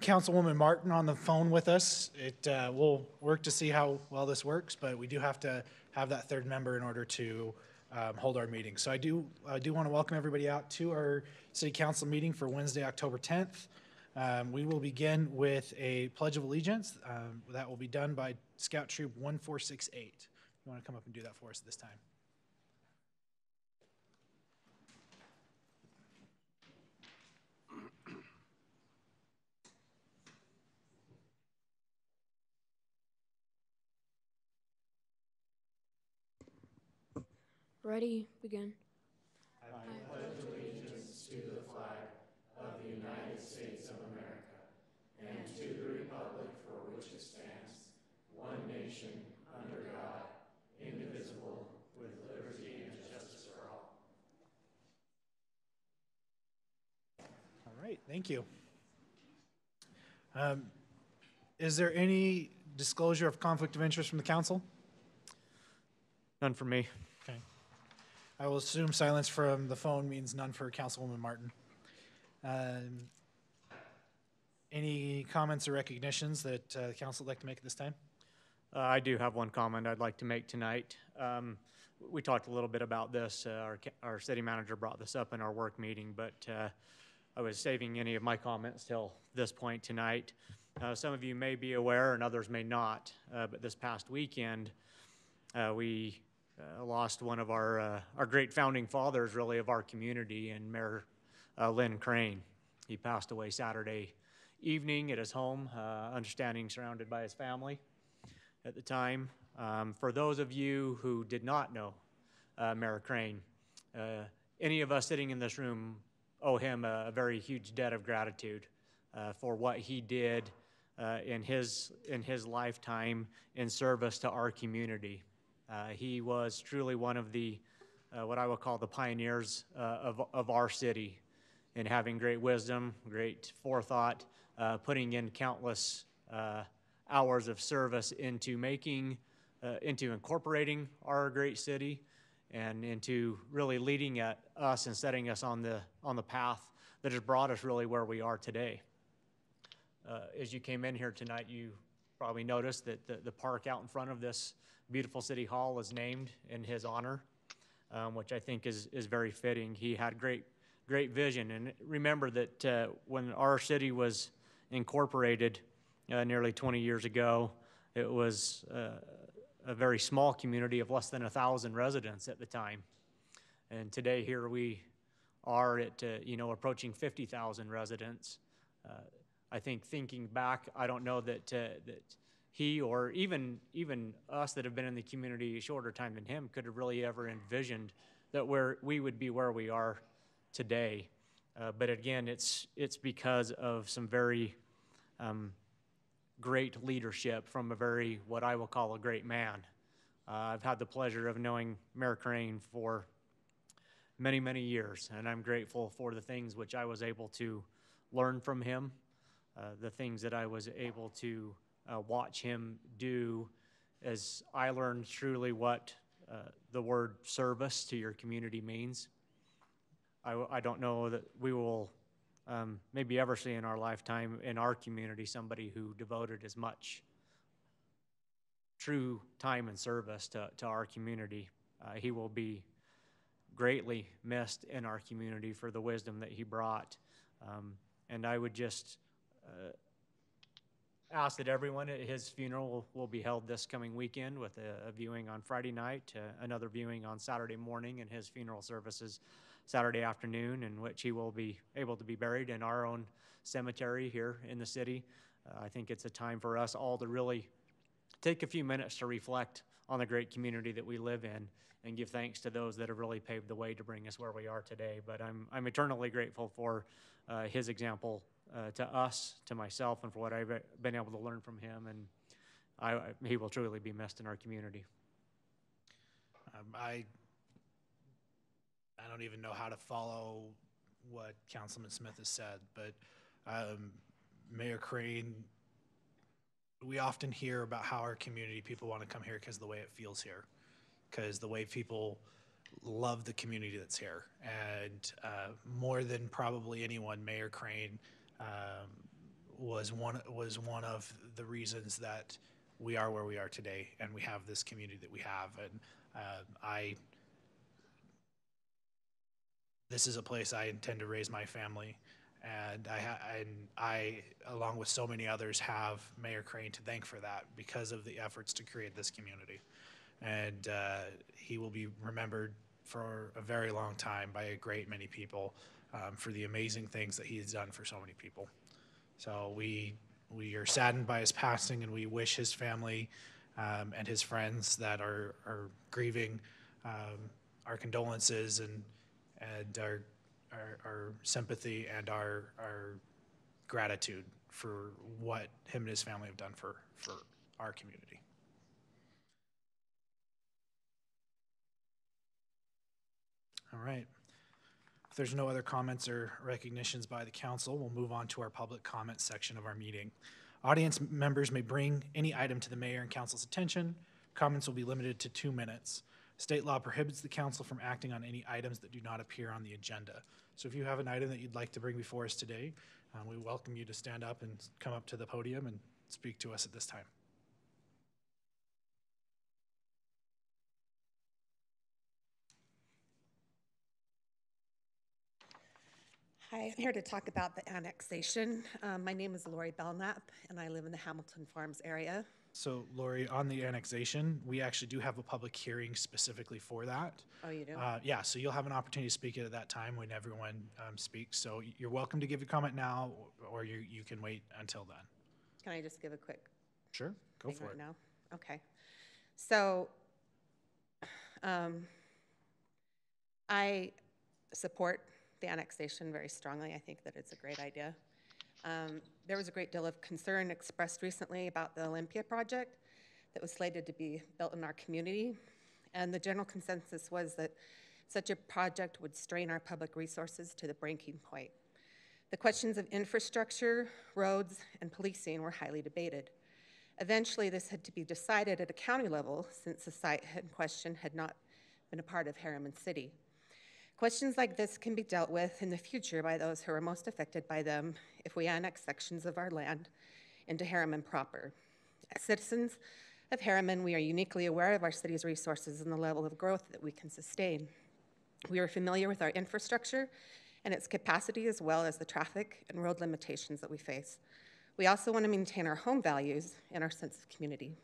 Councilwoman Martin on the phone with us. We'll work to see how well this works, but we do have to have that third member in order to hold our meeting. So I do want to welcome everybody out to our City Council meeting for Wednesday, October 10th. We will begin with a Pledge of Allegiance. That will be done by Scout Troop 1468. You want to come up and do that for us this time? Ready, begin. I pledge allegiance to the flag of the United States of America and to the republic for which it stands, one nation, under God, indivisible, with liberty and justice for all. All right, thank you. Is there any disclosure of conflict of interest from the council? None for me. Okay. I will assume silence from the phone means none for Councilwoman Martin. Any comments or recognitions that the council would like to make at this time? I do have one comment I'd like to make tonight. We talked a little bit about this. Our city manager brought this up in our work meeting, but I was saving any of my comments till this point tonight. Some of you may be aware and others may not, but this past weekend we lost one of our great founding fathers, really, of our community, and Mayor Lynn Crane. He passed away Saturday evening at his home, understanding surrounded by his family at the time. For those of you who did not know Mayor Crane, any of us sitting in this room owe him a very huge debt of gratitude for what he did in his lifetime in service to our community. He was truly one of the what I would call the pioneers of our city in having great wisdom, great forethought, putting in countless hours of service into incorporating our great city and into really leading us and setting us on the path that has brought us really where we are today. As you came in here tonight, you probably noticed that the park out in front of this beautiful city hall is named in his honor, which I think is very fitting. He had great vision. And remember that when our city was incorporated nearly 20 years ago, it was a very small community of less than 1,000 residents at the time. And today here we are at approaching 50,000 residents. I think thinking back, I don't know that he or even us that have been in the community a shorter time than him could have really ever envisioned that we would be where we are today. But again, it's because of some very great leadership from what I will call a great man. I've had the pleasure of knowing Mayor Crane for many, many years, and I'm grateful for the things which I was able to learn from him, the things that I was able to watch him do, as I learned truly what the word service to your community means. I don't know that we will maybe ever see in our lifetime in our community somebody who devoted as much true time and service to our community. He will be greatly missed in our community for the wisdom that he brought. And I would just ask that everyone at his funeral will be held this coming weekend with a viewing on Friday night, another viewing on Saturday morning, and his funeral services Saturday afternoon, in which he will be able to be buried in our own cemetery here in the city. I think it's a time for us all to really take a few minutes to reflect on the great community that we live in and give thanks to those that have really paved the way to bring us where we are today. But I'm eternally grateful for his example to us, to myself, and for what I've been able to learn from him, and he will truly be missed in our community. I don't even know how to follow what Councilman Smith has said, but Mayor Crane, we often hear about how our community people want to come here because of the way it feels here, because the way people love the community that's here. And more than probably anyone, Mayor Crane was one of the reasons that we are where we are today, and we have this community that we have. And this is a place I intend to raise my family, and I, along with so many others, have Mayor Crane to thank for that because of the efforts to create this community. And he will be remembered for a very long time by a great many people for the amazing things that he has done for so many people. So we are saddened by his passing, and we wish his family and his friends that are grieving our condolences and our sympathy and our gratitude for what him and his family have done for our community. All right. If there's no other comments or recognitions by the council, we'll move on to our public comment section of our meeting. Audience members may bring any item to the mayor and council's attention. Comments will be limited to 2 minutes. State law prohibits the council from acting on any items that do not appear on the agenda. So if you have an item that you'd like to bring before us today, we welcome you to stand up and come up to the podium and speak to us at this time. Hi, I'm here to talk about the annexation. My name is Lori Belknap, and I live in the Hamilton Farms area. So, Lori, on the annexation, we actually do have a public hearing specifically for that. Oh, you do? Yeah, so you'll have an opportunity to speak at that time when everyone speaks. So you're welcome to give your comment now, or you can wait until then. Can I just give a quick Sure, go thing for right it. now? Okay. So I support the annexation very strongly. I think that it's a great idea. There was a great deal of concern expressed recently about the Olympia project that was slated to be built in our community. And the general consensus was that such a project would strain our public resources to the breaking point. The questions of infrastructure, roads, and policing were highly debated. Eventually, this had to be decided at a county level since the site in question had not been a part of Herriman City. Questions like this can be dealt with in the future by those who are most affected by them if we annex sections of our land into Herriman proper. As citizens of Herriman, we are uniquely aware of our city's resources and the level of growth that we can sustain. We are familiar with our infrastructure and its capacity, as well as the traffic and road limitations that we face. We also want to maintain our home values and our sense of community.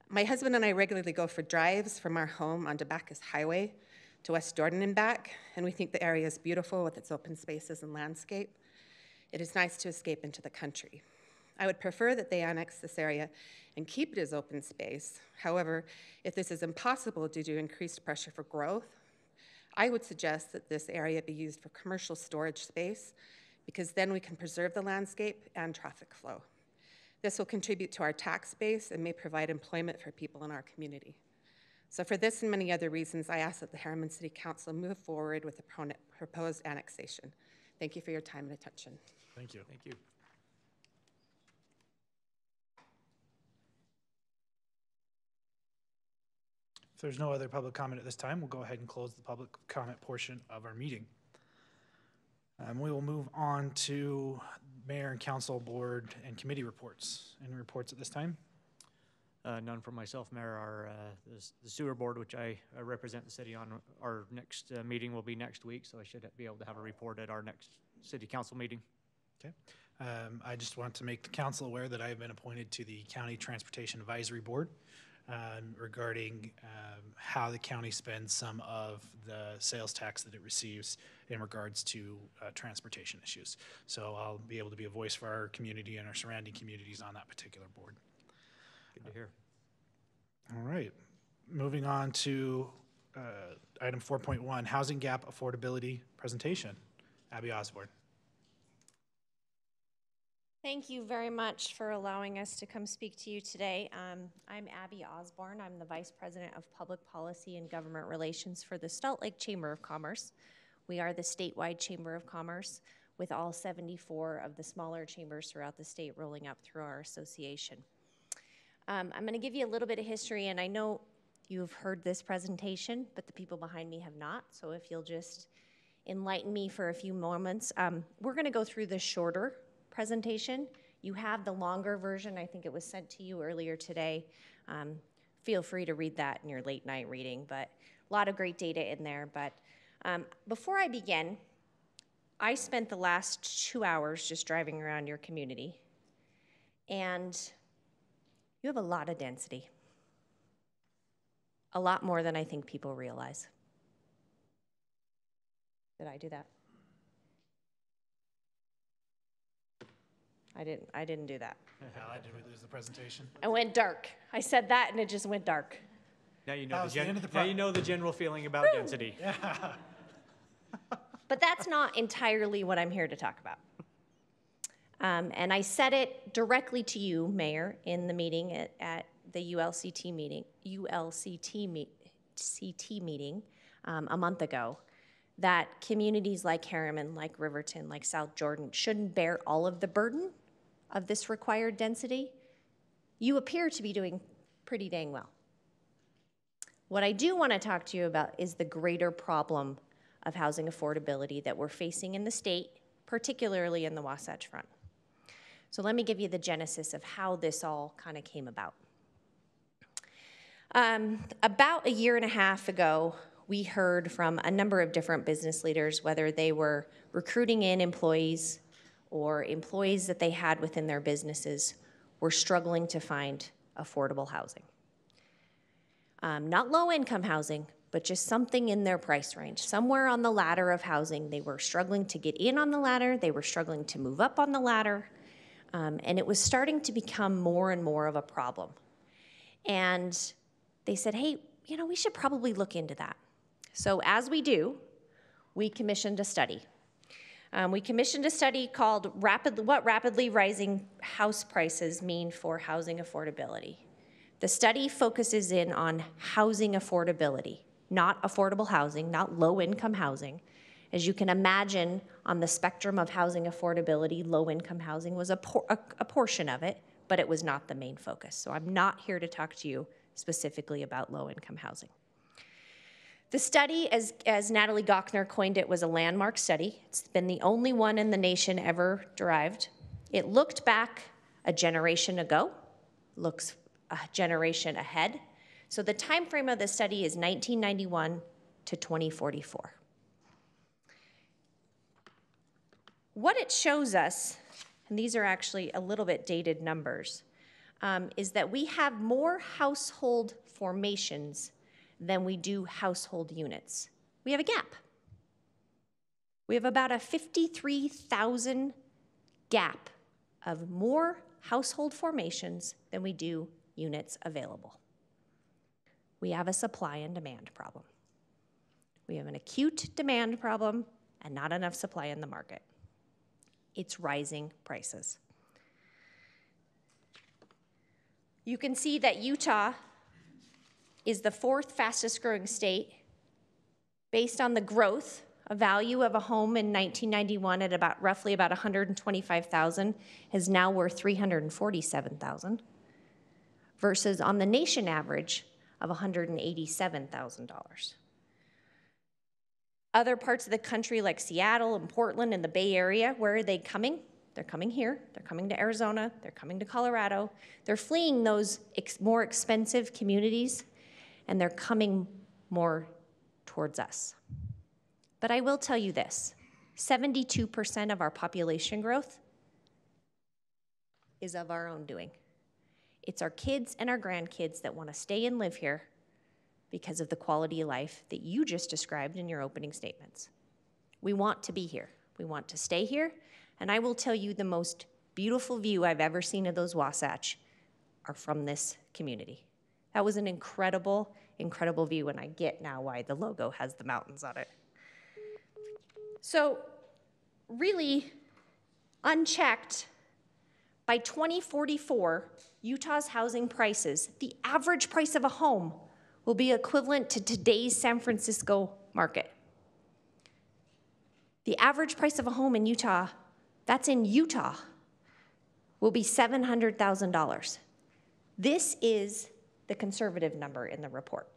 My husband and I regularly go for drives from our home onto Bacchus Highway to West Jordan and back, and we think the area is beautiful with its open spaces and landscape. It is nice to escape into the country. I would prefer that they annex this area and keep it as open space. However, if this is impossible due to increased pressure for growth, I would suggest that this area be used for commercial storage space, because then we can preserve the landscape and traffic flow. This will contribute to our tax base and may provide employment for people in our community. So for this and many other reasons, I ask that the Herriman City Council move forward with the proposed annexation. Thank you for your time and attention. Thank you. Thank you. If there's no other public comment at this time, we'll go ahead and close the public comment portion of our meeting. We will move on to mayor and council, board, and committee reports. Any reports at this time? None for myself, Mayor. The sewer board, which I represent the city on, our next meeting will be next week, so I should be able to have a report at our next city council meeting. Okay. I just want to make the council aware that I have been appointed to the County Transportation Advisory Board regarding how the county spends some of the sales tax that it receives in regards to transportation issues. So I'll be able to be a voice for our community and our surrounding communities on that particular board. Good to hear. All right. Moving on to item 4.1, Housing Gap Affordability Presentation. Abby Osborne. Thank you very much for allowing us to come speak to you today. I'm Abby Osborne. I'm the Vice President of Public Policy and Government Relations for the Salt Lake Chamber of Commerce. We are the statewide Chamber of Commerce with all 74 of the smaller chambers throughout the state rolling up through our association. I'm going to give you a little bit of history, and I know you've heard this presentation, but the people behind me have not, so if you'll just enlighten me for a few moments. We're going to go through this shorter presentation. You have the longer version. I think it was sent to you earlier today. Feel free to read that in your late night reading, but a lot of great data in there. But before I begin, I spent the last 2 hours just driving around your community, and you have a lot of density. A lot more than I think people realize. Did I do that? I didn't do that. Did we lose the presentation? I went dark. I said that and it just went dark. Now you know, That was the end of the now you know the general feeling about density. Yeah. But that's not entirely what I'm here to talk about. And I said it directly to you, Mayor, in the meeting at the ULCT meeting, a month ago, that communities like Herriman, like Riverton, like South Jordan shouldn't bear all of the burden of this required density. You appear to be doing pretty dang well. What I do want to talk to you about is the greater problem of housing affordability that we're facing in the state, particularly in the Wasatch Front. So let me give you the genesis of how this all kind of came about. About 1.5 years ago, we heard from a number of different business leaders, whether they were recruiting in employees or employees that they had within their businesses were struggling to find affordable housing. Not low-income housing, but just something in their price range. Somewhere on the ladder of housing, they were struggling to get in on the ladder, they were struggling to move up on the ladder, and it was starting to become more and more of a problem. And they said, hey, you know, we should probably look into that. So as we do, we commissioned a study. We commissioned a study called What Rapidly Rising House Prices Mean for Housing Affordability. The study focuses in on housing affordability, not affordable housing, not low-income housing. As you can imagine, on the spectrum of housing affordability, low-income housing was a portion of it, but it was not the main focus. So I'm not here to talk to you specifically about low-income housing. The study, as Natalie Gochner coined it, was a landmark study. It's been the only one in the nation ever derived. It looked back a generation ago, looks a generation ahead. So the time frame of the study is 1991 to 2044. What it shows us, and these are actually a little bit dated numbers, is that we have more household formations than we do household units. We have a gap. We have about a 53,000 gap of more household formations than we do units available. We have a supply and demand problem. We have an acute demand problem and not enough supply in the market. It's rising prices. You can see that Utah is the 4th fastest growing state based on the growth. A value of a home in 1991 at roughly about $125,000 is now worth $347,000 versus on the nation average of $187,000. Other parts of the country like Seattle and Portland and the Bay Area, where are they coming? They're coming here, they're coming to Arizona, they're coming to Colorado. They're fleeing those more expensive communities and they're coming more towards us. But I will tell you this, 72% of our population growth is of our own doing. It's our kids and our grandkids that want to stay and live here because of the quality of life that you just described in your opening statements. We want to be here. We want to stay here. And I will tell you the most beautiful view I've ever seen of those Wasatch are from this community. That was an incredible, incredible view, and I get now why the logo has the mountains on it. So really, unchecked, by 2044, Utah's housing prices, the average price of a home will be equivalent to today's San Francisco market. The average price of a home in Utah, that's in Utah, will be $700,000. This is the conservative number in the report.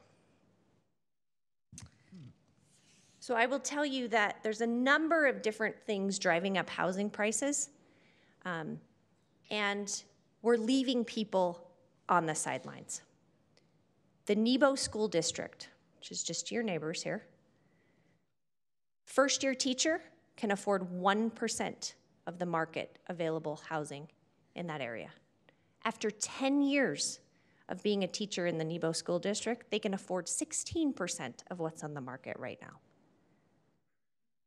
So I will tell you that there's a number of different things driving up housing prices. And we're leaving people on the sidelines. The Nebo School District, which is just your neighbors here, first-year teacher can afford 1% of the market available housing in that area. After 10 years of being a teacher in the Nebo School District, they can afford 16% of what's on the market right now.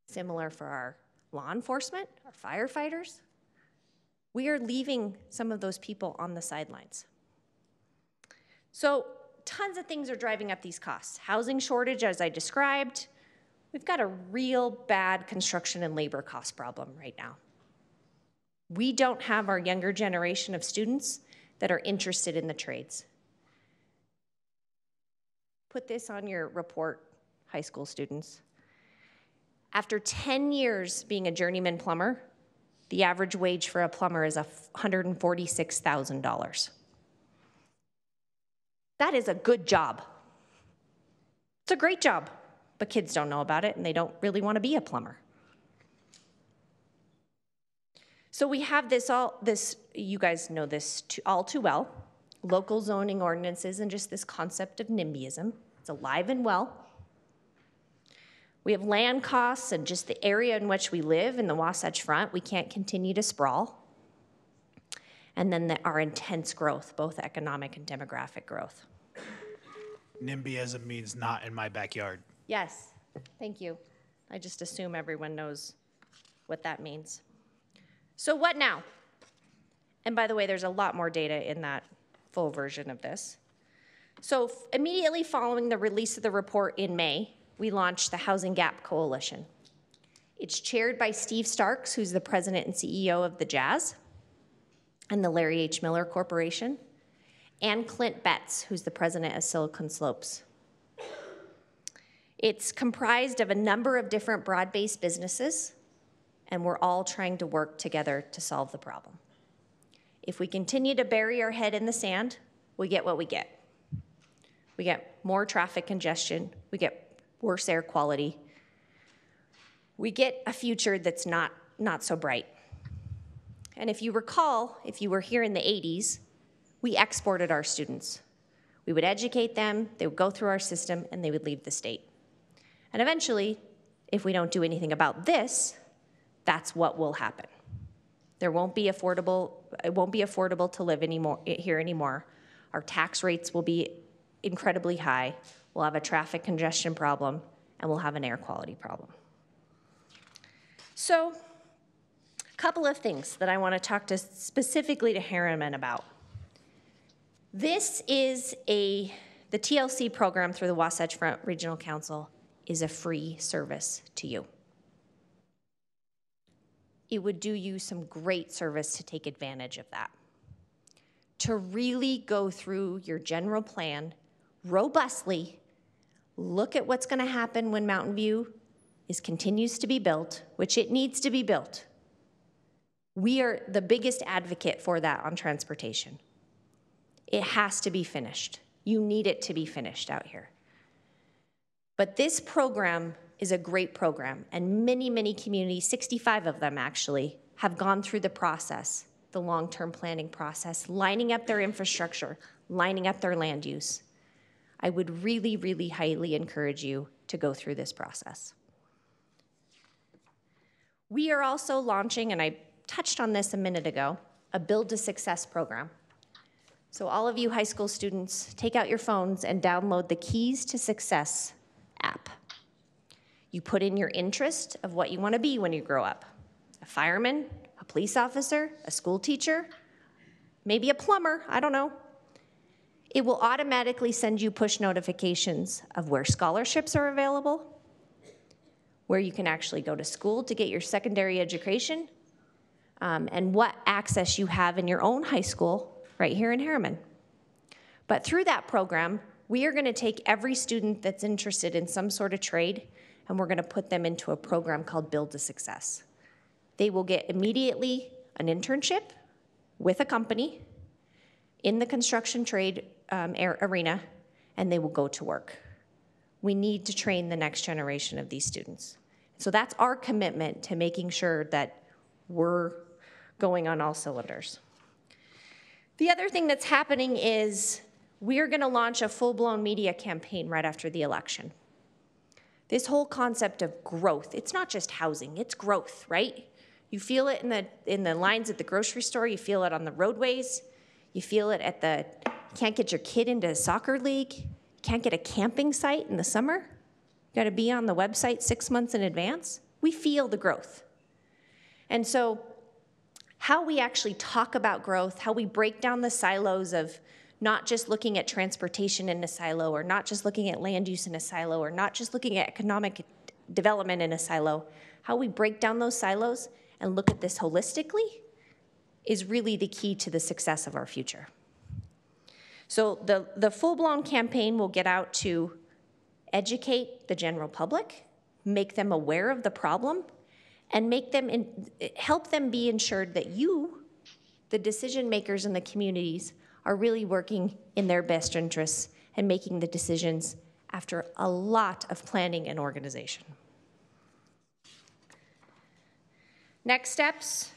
Similar for our law enforcement, our firefighters. We are leaving some of those people on the sidelines. So tons of things are driving up these costs. Housing shortage, as I described. We've got a real bad construction and labor cost problem right now. We don't have our younger generation of students that are interested in the trades. Put this on your report, high school students. After 10 years being a journeyman plumber, the average wage for a plumber is $146,000. That is a good job. It's a great job, but kids don't know about it and they don't really want to be a plumber. So we have this, you guys know this all too well, local zoning ordinances and just this concept of NIMBYism. It's alive and well. We have land costs and just the area in which we live in the Wasatch Front. We can't continue to sprawl. And then our intense growth, both economic and demographic growth. NIMBYism means not in my backyard. Yes, thank you. I just assume everyone knows what that means. So what now? And by the way, there's a lot more data in that full version of this. So immediately following the release of the report in May, we launched the Housing Gap Coalition. It's chaired by Steve Starks, who's the president and CEO of the Jazz and the Larry H. Miller Corporation, and Clint Betts, who's the president of Silicon Slopes. It's comprised of a number of different broad-based businesses, and we're all trying to work together to solve the problem. If we continue to bury our head in the sand, we get what we get. We get more traffic congestion, we get worse air quality, we get a future that's not so bright. And if you recall, if you were here in the 80s, we exported our students. We would educate them, they would go through our system, and they would leave the state. And eventually, if we don't do anything about this, that's what will happen. It won't be affordable to live here anymore. Our tax rates will be incredibly high. We'll have a traffic congestion problem, and we'll have an air quality problem. So, a couple of things that I want to talk specifically to Herriman about. This is the TLC program through the Wasatch Front Regional Council is a free service to you. It would do you some great service to take advantage of that. To really go through your general plan robustly, look at what's going to happen when Mountain View continues to be built, which it needs to be built. We are the biggest advocate for that on transportation. It has to be finished. You need it to be finished out here. But this program is a great program, and many, many communities, 65 of them actually, have gone through the process, the long-term planning process, lining up their infrastructure, lining up their land use. I would really, really highly encourage you to go through this process. We are also launching, and I touched on this a minute ago, a Build to Success program. So all of you high school students, take out your phones and download the Keys to Success app. You put in your interest of what you want to be when you grow up. A fireman, a police officer, a school teacher, maybe a plumber, I don't know. It will automatically send you push notifications of where scholarships are available, where you can actually go to school to get your secondary education, and what access you have in your own high school right here in Herriman. But through that program, we are going to take every student that's interested in some sort of trade, and we're going to put them into a program called Build to Success. They will get immediately an internship with a company in the construction trade arena, and they will go to work. We need to train the next generation of these students. So that's our commitment to making sure that we're going on all cylinders. The other thing that's happening is we're going to launch a full-blown media campaign right after the election. This whole concept of growth, it's not just housing, it's growth, right? You feel it in the lines at the grocery store, you feel it on the roadways, you feel it at the, can't get your kid into a soccer league, can't get a camping site in the summer, you gotta be on the website 6 months in advance. We feel the growth. And so how we actually talk about growth, how we break down the silos of not just looking at transportation in a silo, or not just looking at land use in a silo, or not just looking at economic development in a silo, how we break down those silos and look at this holistically is really the key to the success of our future. So the full-blown campaign will get out to educate the general public, make them aware of the problem, and help them be ensured that you, the decision makers in the communities, are really working in their best interests and making the decisions after a lot of planning and organization. Next steps,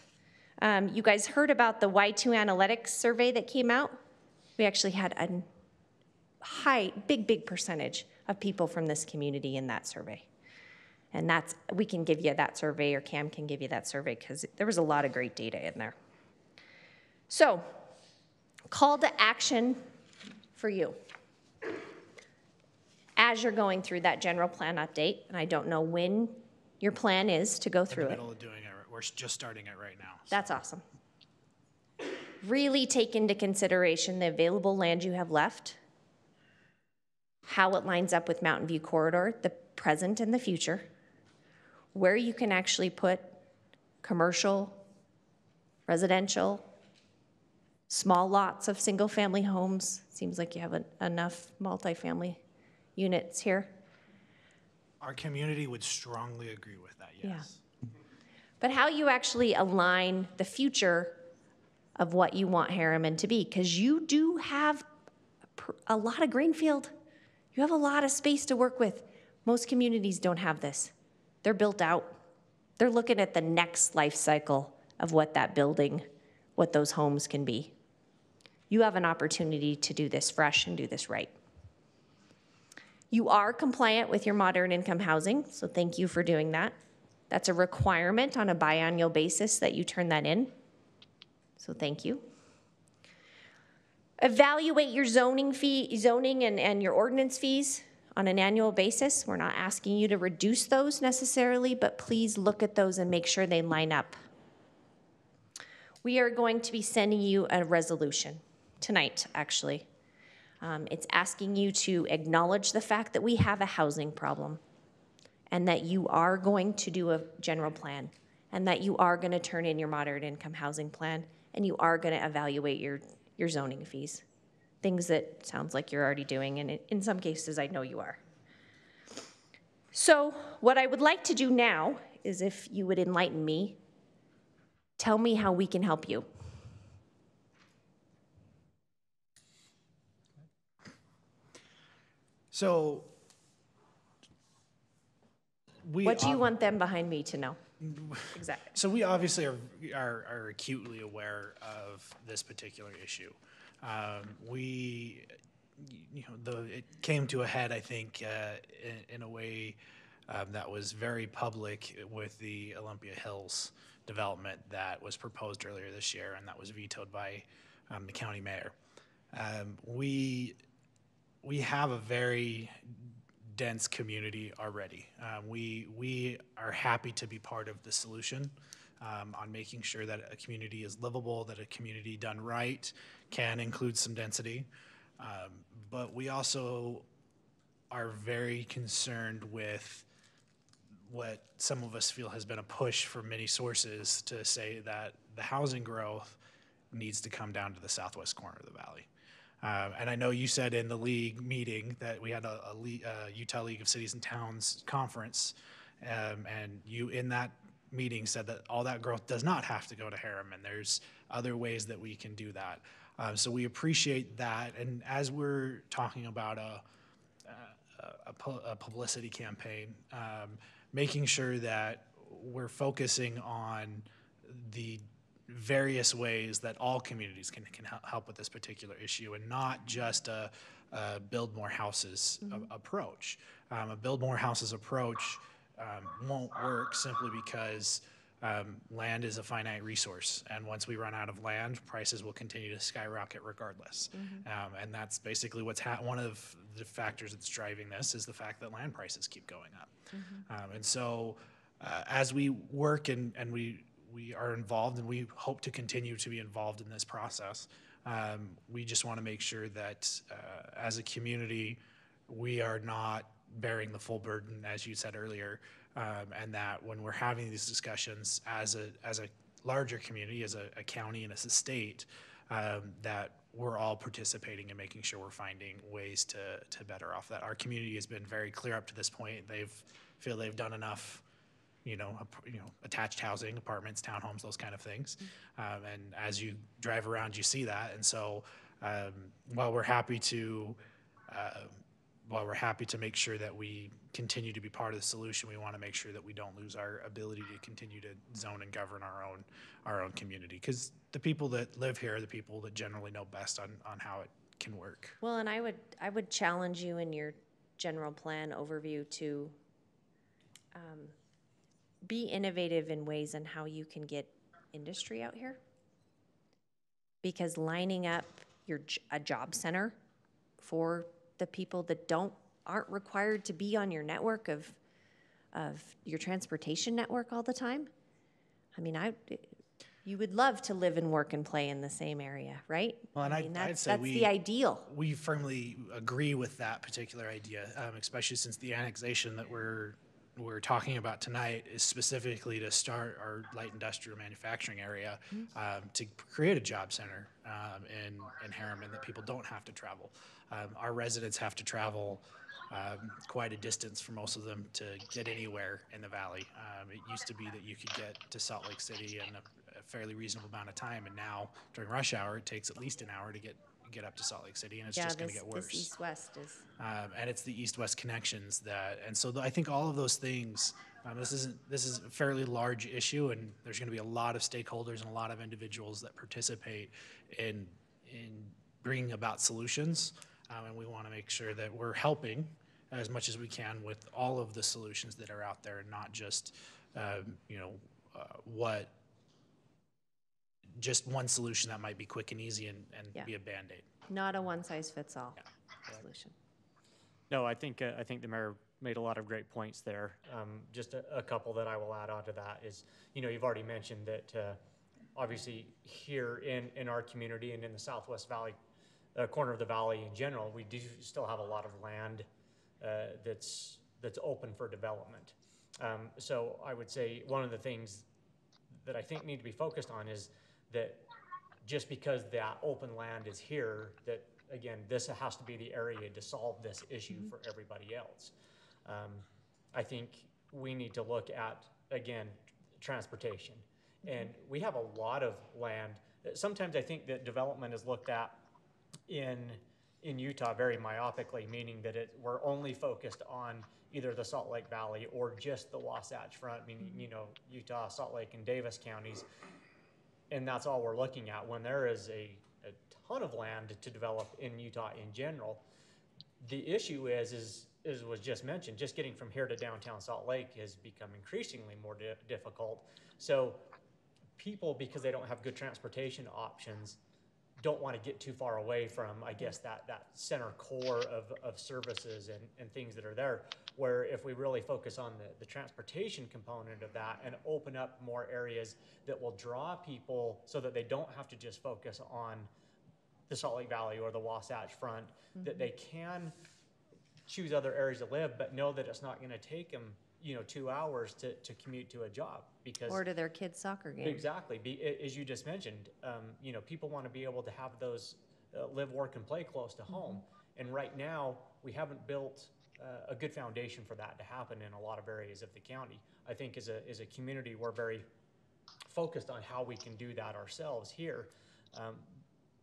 you guys heard about the Y2 Analytics survey that came out. We actually had a big percentage of people from this community in that survey. And we can give you that survey, or Cam can give you that survey, because there was a lot of great data in there. So, call to action for you. As you're going through that general plan update, and I don't know when your plan is to go through it. We're in the middle of doing it. We're just starting it right now. So. That's awesome. Really take into consideration the available land you have left, how it lines up with Mountain View Corridor, the present and the future, where you can actually put commercial, residential, small lots of single-family homes. Seems like you have enough multifamily units here. Our community would strongly agree with that, yes. Yeah. But how you actually align the future of what you want Herriman to be, because you do have a lot of greenfield. You have a lot of space to work with. Most communities don't have this. They're built out. They're looking at the next life cycle of what that building, what those homes can be. You have an opportunity to do this fresh and do this right. You are compliant with your moderate income housing, so thank you for doing that. That's a requirement on a biannual basis that you turn that in, so thank you. Evaluate your zoning and your ordinance fees on an annual basis. We're not asking you to reduce those necessarily, but please look at those and make sure they line up. We are going to be sending you a resolution tonight, actually. It's asking you to acknowledge the fact that we have a housing problem, and that you are going to do a general plan, and that you are going to turn in your moderate income housing plan, and you are going to evaluate your zoning fees. Things that sounds like you're already doing, and in some cases I know you are. So what I would like to do now is, if you would enlighten me, tell me how we can help you. So, What do you want them behind me to know? Exactly. So we obviously are acutely aware of this particular issue. It came to a head, I think, in a way that was very public with the Olympia Hills development that was proposed earlier this year, and that was vetoed by the county mayor. We have a very dense community already. We are happy to be part of the solution on making sure that a community is livable, that a community done right can include some density. But we also are very concerned with what some of us feel has been a push from many sources to say that the housing growth needs to come down to the southwest corner of the valley. And I know you said in the league meeting that we had a Utah League of Cities and Towns conference, and you in that meeting said that all that growth does not have to go to Herriman. There's other ways that we can do that. So we appreciate that. And as we're talking about a publicity campaign, making sure that we're focusing on the various ways that all communities can help with this particular issue, and not just a build more houses approach. A build more houses approach won't work simply because land is a finite resource, and once we run out of land, prices will continue to skyrocket regardless. And that's basically what's one of the factors that's driving this is the fact that land prices keep going up. And so as we work and we are involved, and we hope to continue to be involved in this process, we just want to make sure that as a community, we are not bearing the full burden, as you said earlier, and that when we're having these discussions as a larger community, as a county and as a state, that we're all participating and making sure we're finding ways to better off that. Our community has been very clear up to this point. Feel they've done enough, attached housing, apartments, townhomes, those kind of things. And as you drive around, you see that. And so while we're happy to make sure that we continue to be part of the solution, we want to make sure that we don't lose our ability to continue to zone and govern our own community, because the people that live here are the people that generally know best on how it can work. Well, and I would challenge you in your general plan overview to be innovative in ways on how you can get industry out here, because lining up a job center for the people that aren't required to be on your network of your transportation network all the time. I mean, you would love to live and work and play in the same area, right? Well, and I'd say that's the ideal. We firmly agree with that particular idea, especially since the annexation that we're talking about tonight is specifically to start our light industrial manufacturing area, to create a job center in Herriman that people don't have to travel. Our residents have to travel quite a distance for most of them to get anywhere in the valley. It used to be that you could get to Salt Lake City in a fairly reasonable amount of time, and now during rush hour it takes at least an hour to get up to Salt Lake City, and it's just going to get worse. This east-west is. And it's the east-west connections and so I think all of those things. This is a fairly large issue, and there's going to be a lot of stakeholders and a lot of individuals that participate in bringing about solutions, and we want to make sure that we're helping as much as we can with all of the solutions that are out there, and not just just one solution that might be quick and easy and be a Band-Aid. Not a one-size-fits-all solution. No, I think the mayor made a lot of great points there. Just a couple that I will add on to that is, you've already mentioned that obviously here in our community and in the Southwest Valley, corner of the valley in general, we do still have a lot of land that's open for development. So I would say one of the things that I think need to be focused on is that just because that open land is here, that again, this has to be the area to solve this issue for everybody else. I think we need to look at, again, transportation. And we have a lot of land. Sometimes I think that development is looked at in Utah very myopically, meaning that we're only focused on either the Salt Lake Valley or just the Wasatch Front, meaning, Utah, Salt Lake, and Davis counties. And that's all we're looking at, when there is a ton of land to develop in Utah in general. The issue is was just mentioned, just getting from here to downtown Salt Lake has become increasingly more difficult. So people, because they don't have good transportation options, don't want to get too far away from, I guess, that center core of services and things that are there, where if we really focus on the transportation component of that and open up more areas that will draw people so that they don't have to just focus on the Salt Lake Valley or the Wasatch Front, that they can choose other areas to live, but know that it's not going to take them 2 hours to commute to a job, because Or to their kids' soccer game. Exactly. As you just mentioned, people want to be able to have those live, work, and play close to home. And right now, we haven't built a good foundation for that to happen in a lot of areas of the county. I think as a community, we're very focused on how we can do that ourselves here.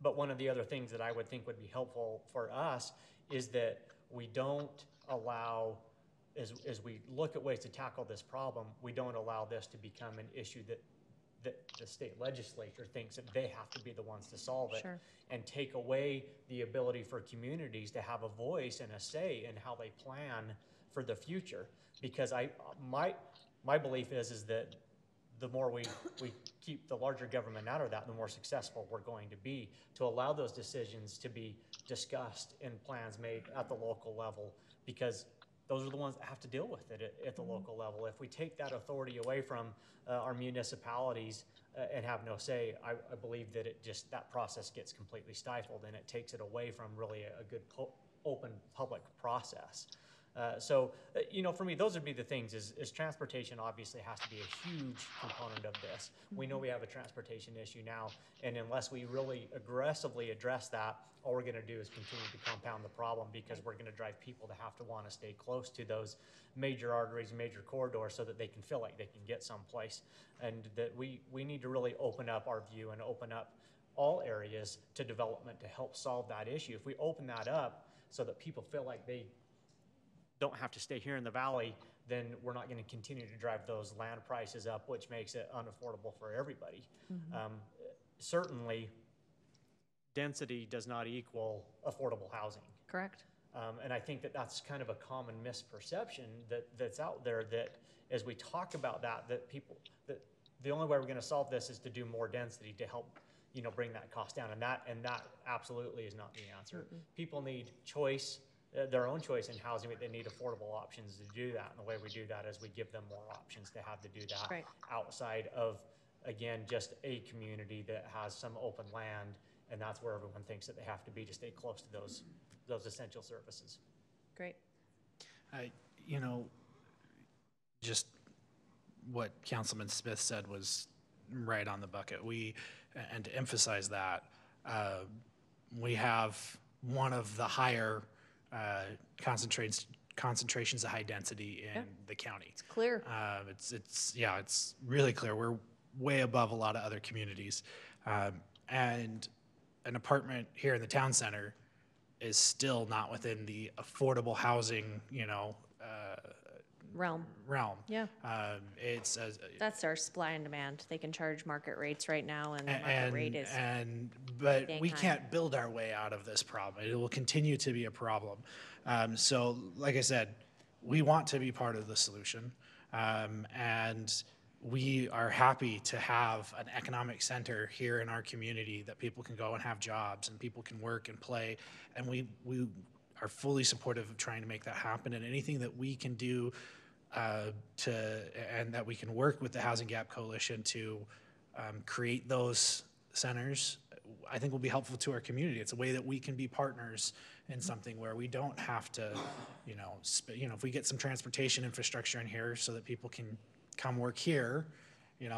But one of the other things that I would think would be helpful for us is that we don't allow, as we look at ways to tackle this problem, we don't allow this to become an issue that the state legislature thinks that they have to be the ones to solve it. Sure. And take away the ability for communities to have a voice and a say in how they plan for the future. Because my belief is that the more we keep the larger government out of that, the more successful we're going to be, to allow those decisions to be discussed in plans made at the local level, because those are the ones that have to deal with it at the local level. If we take that authority away from our municipalities and have no say, I believe that that process gets completely stifled, and it takes it away from really a good open public process. For me, those would be the things, is transportation obviously has to be a huge component of this. We know we have a transportation issue now, and unless we really aggressively address that, all we're gonna do is continue to compound the problem, because we're gonna drive people to have to wanna stay close to those major arteries, major corridors, so that they can feel like they can get someplace. And that we need to really open up our view and open up all areas to development to help solve that issue. If we open that up so that people feel like they don't have to stay here in the valley, then we're not going to continue to drive those land prices up, which makes it unaffordable for everybody. Certainly, density does not equal affordable housing. Correct. And I think that that's kind of a common misperception that's out there, that as we talk about that the only way we're going to solve this is to do more density to help bring that cost down, and that absolutely is not the answer. People need choice, their own choice in housing, but they need affordable options to do that. And the way we do that is we give them more options to have to do that outside of, again, just a community that has some open land, and that's where everyone thinks that they have to be to stay close to those essential services. Great. Just what Councilman Smith said was right on the bucket. And to emphasize that, we have one of the higher concentrations of high density in the county. It's clear. It's really clear. We're way above a lot of other communities. And an apartment here in the town center is still not within the affordable housing, Realm. Yeah. That's our supply and demand. They can charge market rates right now, and the market rate is but we can't build our way out of this problem. It will continue to be a problem. So like I said, we want to be part of the solution, and we are happy to have an economic center here in our community that people can go and have jobs and people can work and play, and we are fully supportive of trying to make that happen, and anything that we can do and that we can work with the Housing Gap Coalition to create those centers, I think will be helpful to our community. It's a way that we can be partners in something where we don't have to, if we get some transportation infrastructure in here so that people can come work here,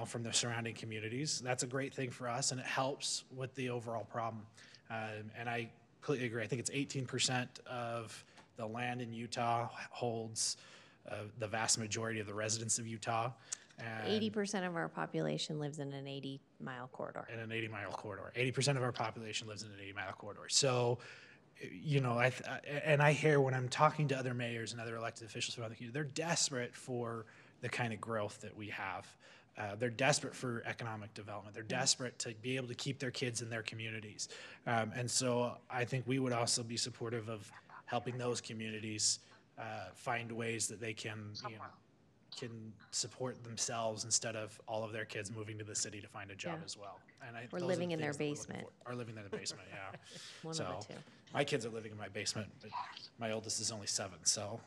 from the surrounding communities, that's a great thing for us, and it helps with the overall problem. And I completely agree. I think it's 18% of the land in Utah holds the vast majority of the residents of Utah. 80% of our population lives in an 80-mile corridor. In an 80-mile corridor. 80% of our population lives in an 80-mile corridor. So, I hear when I'm talking to other mayors and other elected officials from other communities, they're desperate for the kind of growth that we have. They're desperate for economic development. They're desperate to be able to keep their kids in their communities. And so I think we would also be supportive of helping those communities find ways that they can support themselves instead of all of their kids moving to the city to find a job as well. And Or living in their basement. Or living in the basement, yeah. One so of the two. My kids are living in my basement, but my oldest is only 7, so,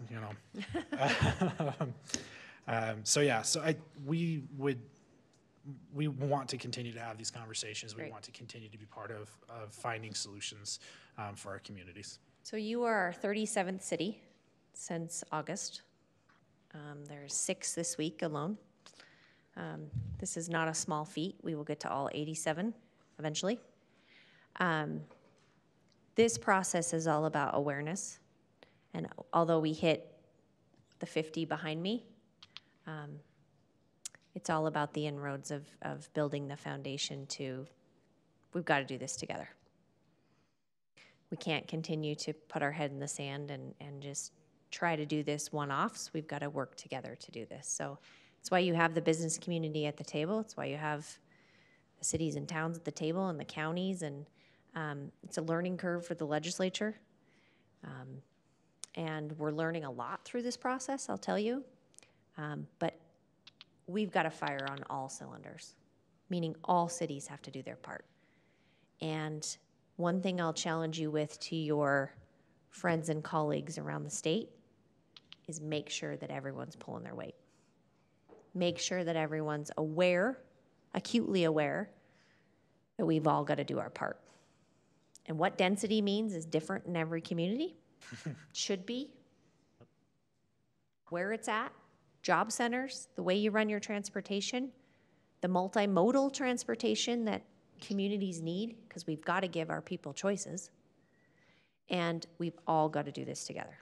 we want to continue to have these conversations. We want to continue to be part of finding solutions for our communities. So you are our 37th city since August. There's 6 this week alone. This is not a small feat. We will get to all 87 eventually. This process is all about awareness. And although we hit the 50 behind me, it's all about the inroads of building the foundation we've got to do this together. We can't continue to put our head in the sand and just try to do this one-offs. We've got to work together to do this. So it's why you have the business community at the table. It's why you have the cities and towns at the table and the counties, and it's a learning curve for the legislature. And we're learning a lot through this process, I'll tell you. But we've got to fire on all cylinders, meaning all cities have to do their part. And one thing I'll challenge you with to your friends and colleagues around the state is make sure that everyone's pulling their weight. Make sure that everyone's aware, acutely aware, that we've all got to do our part. And what density means is different in every community. Should be. Where it's at, job centers, the way you run your transportation, the multimodal transportation that communities need, because we've got to give our people choices. And we've all got to do this together.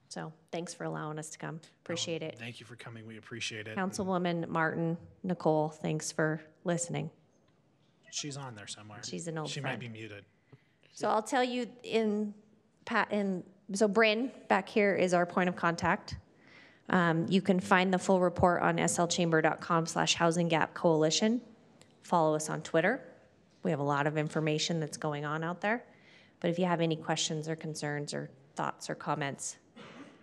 So thanks for allowing us to come. Appreciate it. Thank you for coming. We appreciate it. Councilwoman Martin, Nicole, thanks for listening. She's on there somewhere. She's an old She friend. might be muted. So I'll tell you so Bryn back here is our point of contact. You can find the full report on slchamber.com/Housing Gap Coalition. Follow us on Twitter. We have a lot of information that's going on out there. But if you have any questions or concerns or thoughts or comments,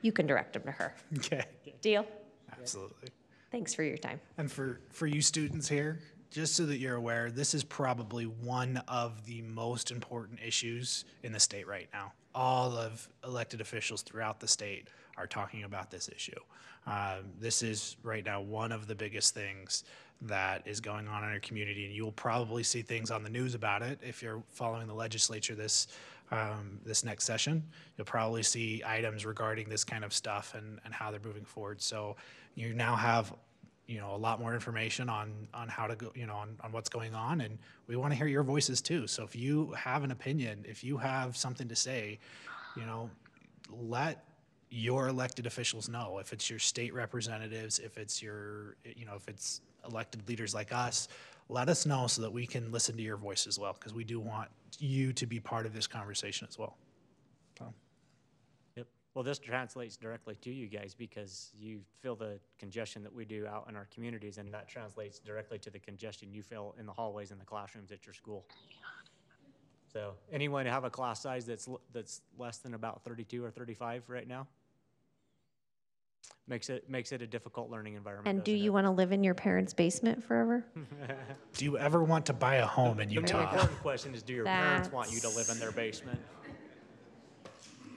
you can direct them to her. Okay. Deal? Absolutely. Thanks for your time. And for you students here, just so that you're aware, this is probably one of the most important issues in the state right now. All of elected officials throughout the state are talking about this issue. This is right now one of the biggest things that is going on in our community, and you'll probably see things on the news about it if you're following the legislature this next session. You'll probably see items regarding this kind of stuff and how they're moving forward. So you now have a lot more information on how to go, on what's going on, and we want to hear your voices too. So if you have an opinion, if you have something to say, let your elected officials know. If it's your state representatives, if it's if it's elected leaders like us, let us know so that we can listen to your voice as well, because we do want you to be part of this conversation as well. Yep. Well, this translates directly to you guys because you feel the congestion that we do out in our communities, and that translates directly to the congestion you feel in the hallways and the classrooms at your school. So anyone have a class size that's less than about 32 or 35 right now? Makes it a difficult learning environment. And do you want to live in your parents' basement forever? Do you ever want to buy a home in The more Utah? important question is, do your parents want you to live in their basement?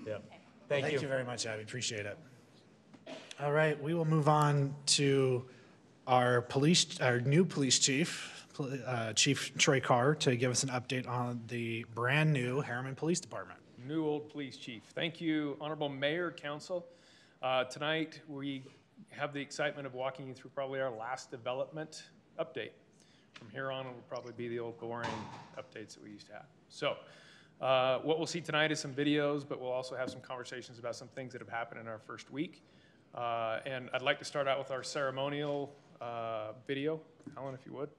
Yep. Thank you. Thank you very much, Abby. Appreciate it. All right, we will move on to our new police chief, Chief Troy Carr, to give us an update on the brand new Herriman Police Department. New old police chief. Thank you, Honorable Mayor, Council. Tonight, we have the excitement of walking you through probably our last development update. From here on, it will probably be the old boring updates that we used to have. So, what we'll see tonight is some videos, but we'll also have some conversations about some things that have happened in our first week. And I'd like to start out with our ceremonial video, Alan, if you would.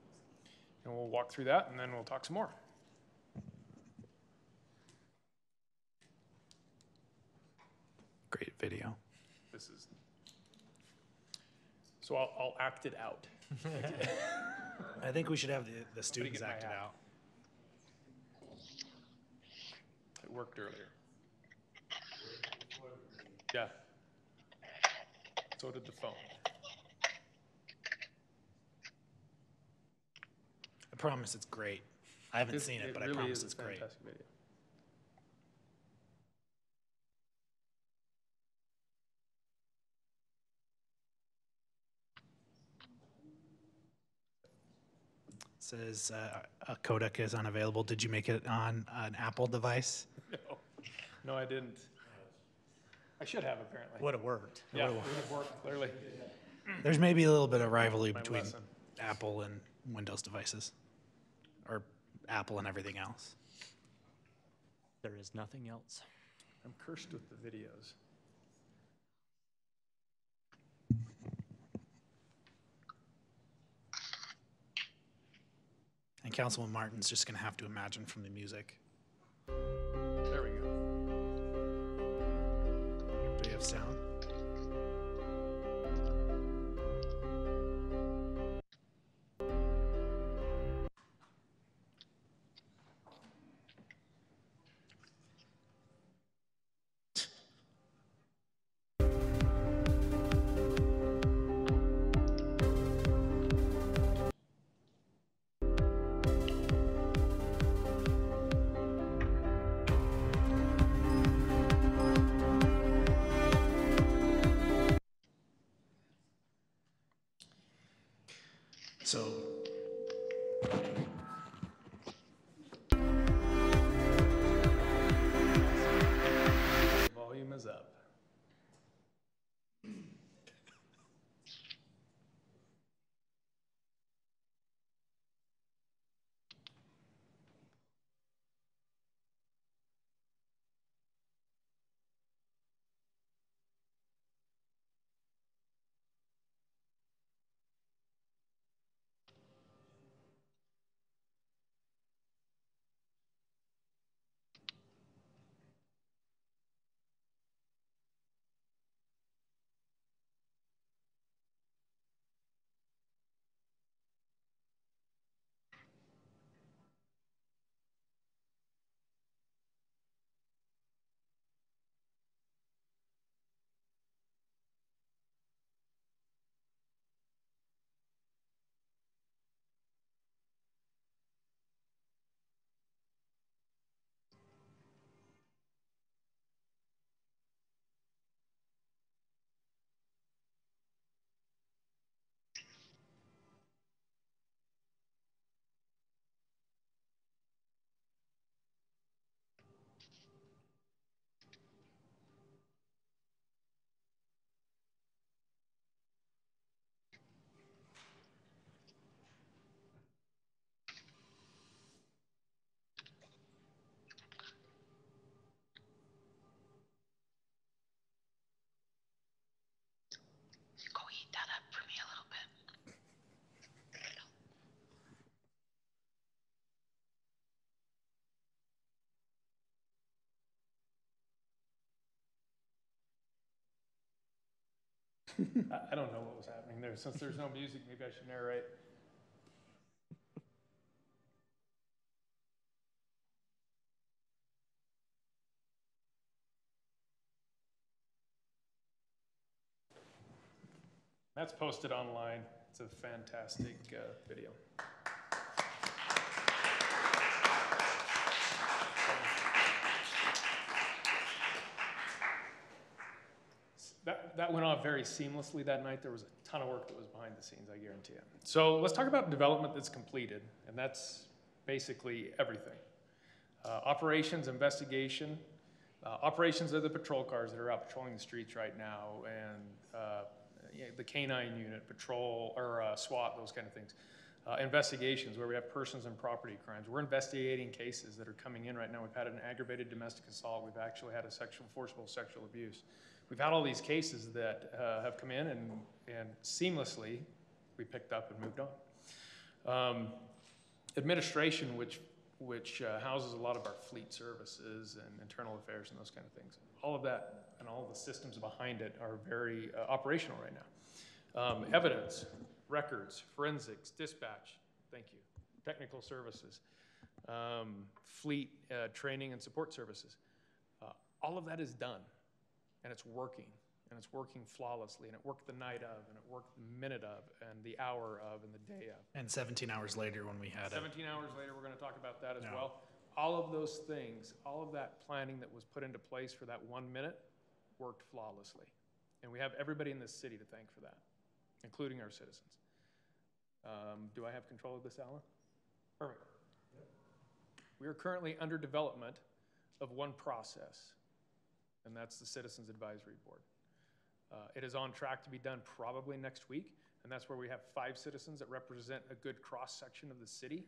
And we'll walk through that, and then we'll talk some more. Great video. So I'll act it out. I think we should have the students get my act it hat. out. It worked earlier. Yeah. So did the phone. I promise it's great. I haven't seen it, but really I promise is a it's great. fantastic video. Says a codec is unavailable. Did you make it on an Apple device? No, I didn't. I should have, apparently. Would have worked. Yeah, it would have worked, clearly. There's maybe a little bit of rivalry My between lesson. Apple and Windows devices, or Apple and everything else. There is nothing else. I'm cursed with the videos. And Councilman Martin's just going to have to imagine from the music. There we go. Do we have sound? So Volume is up. Go heat that up for me a little bit. I don't know what was happening there. Since there's no music, maybe I should narrate. That's posted online. It's a fantastic video. That went off very seamlessly that night. There was a ton of work that was behind the scenes, I guarantee you. So let's talk about development that's completed, and that's basically everything. Operations, investigation. Operations are the patrol cars that are out patrolling the streets right now, and the canine unit, patrol, or SWAT, those kind of things. Investigations, where we have persons and property crimes. We're investigating cases that are coming in right now. We've had an aggravated domestic assault. We've actually had a forcible sexual abuse. We've had all these cases that have come in, and seamlessly we picked up and moved on. Administration, which houses a lot of our fleet services and internal affairs and those kind of things. All of that and all the systems behind it are very operational right now. Evidence, records, forensics, dispatch, thank you, technical services, fleet training and support services. All of that is done, and it's working flawlessly, and it worked the night of, and it worked the minute of, and the hour of, and the day of. and 17 hours later when we had 17 hours later, we're going to talk about that as well. All of those things, all of that planning that was put into place for that 1 minute worked flawlessly. And we have everybody in this city to thank for that, including our citizens. Do I have control of this, Alan? Perfect. Yep. We are currently under development of one process, and that's the Citizens Advisory Board. It is on track to be done probably next week, and that's where we have 5 citizens that represent a good cross-section of the city.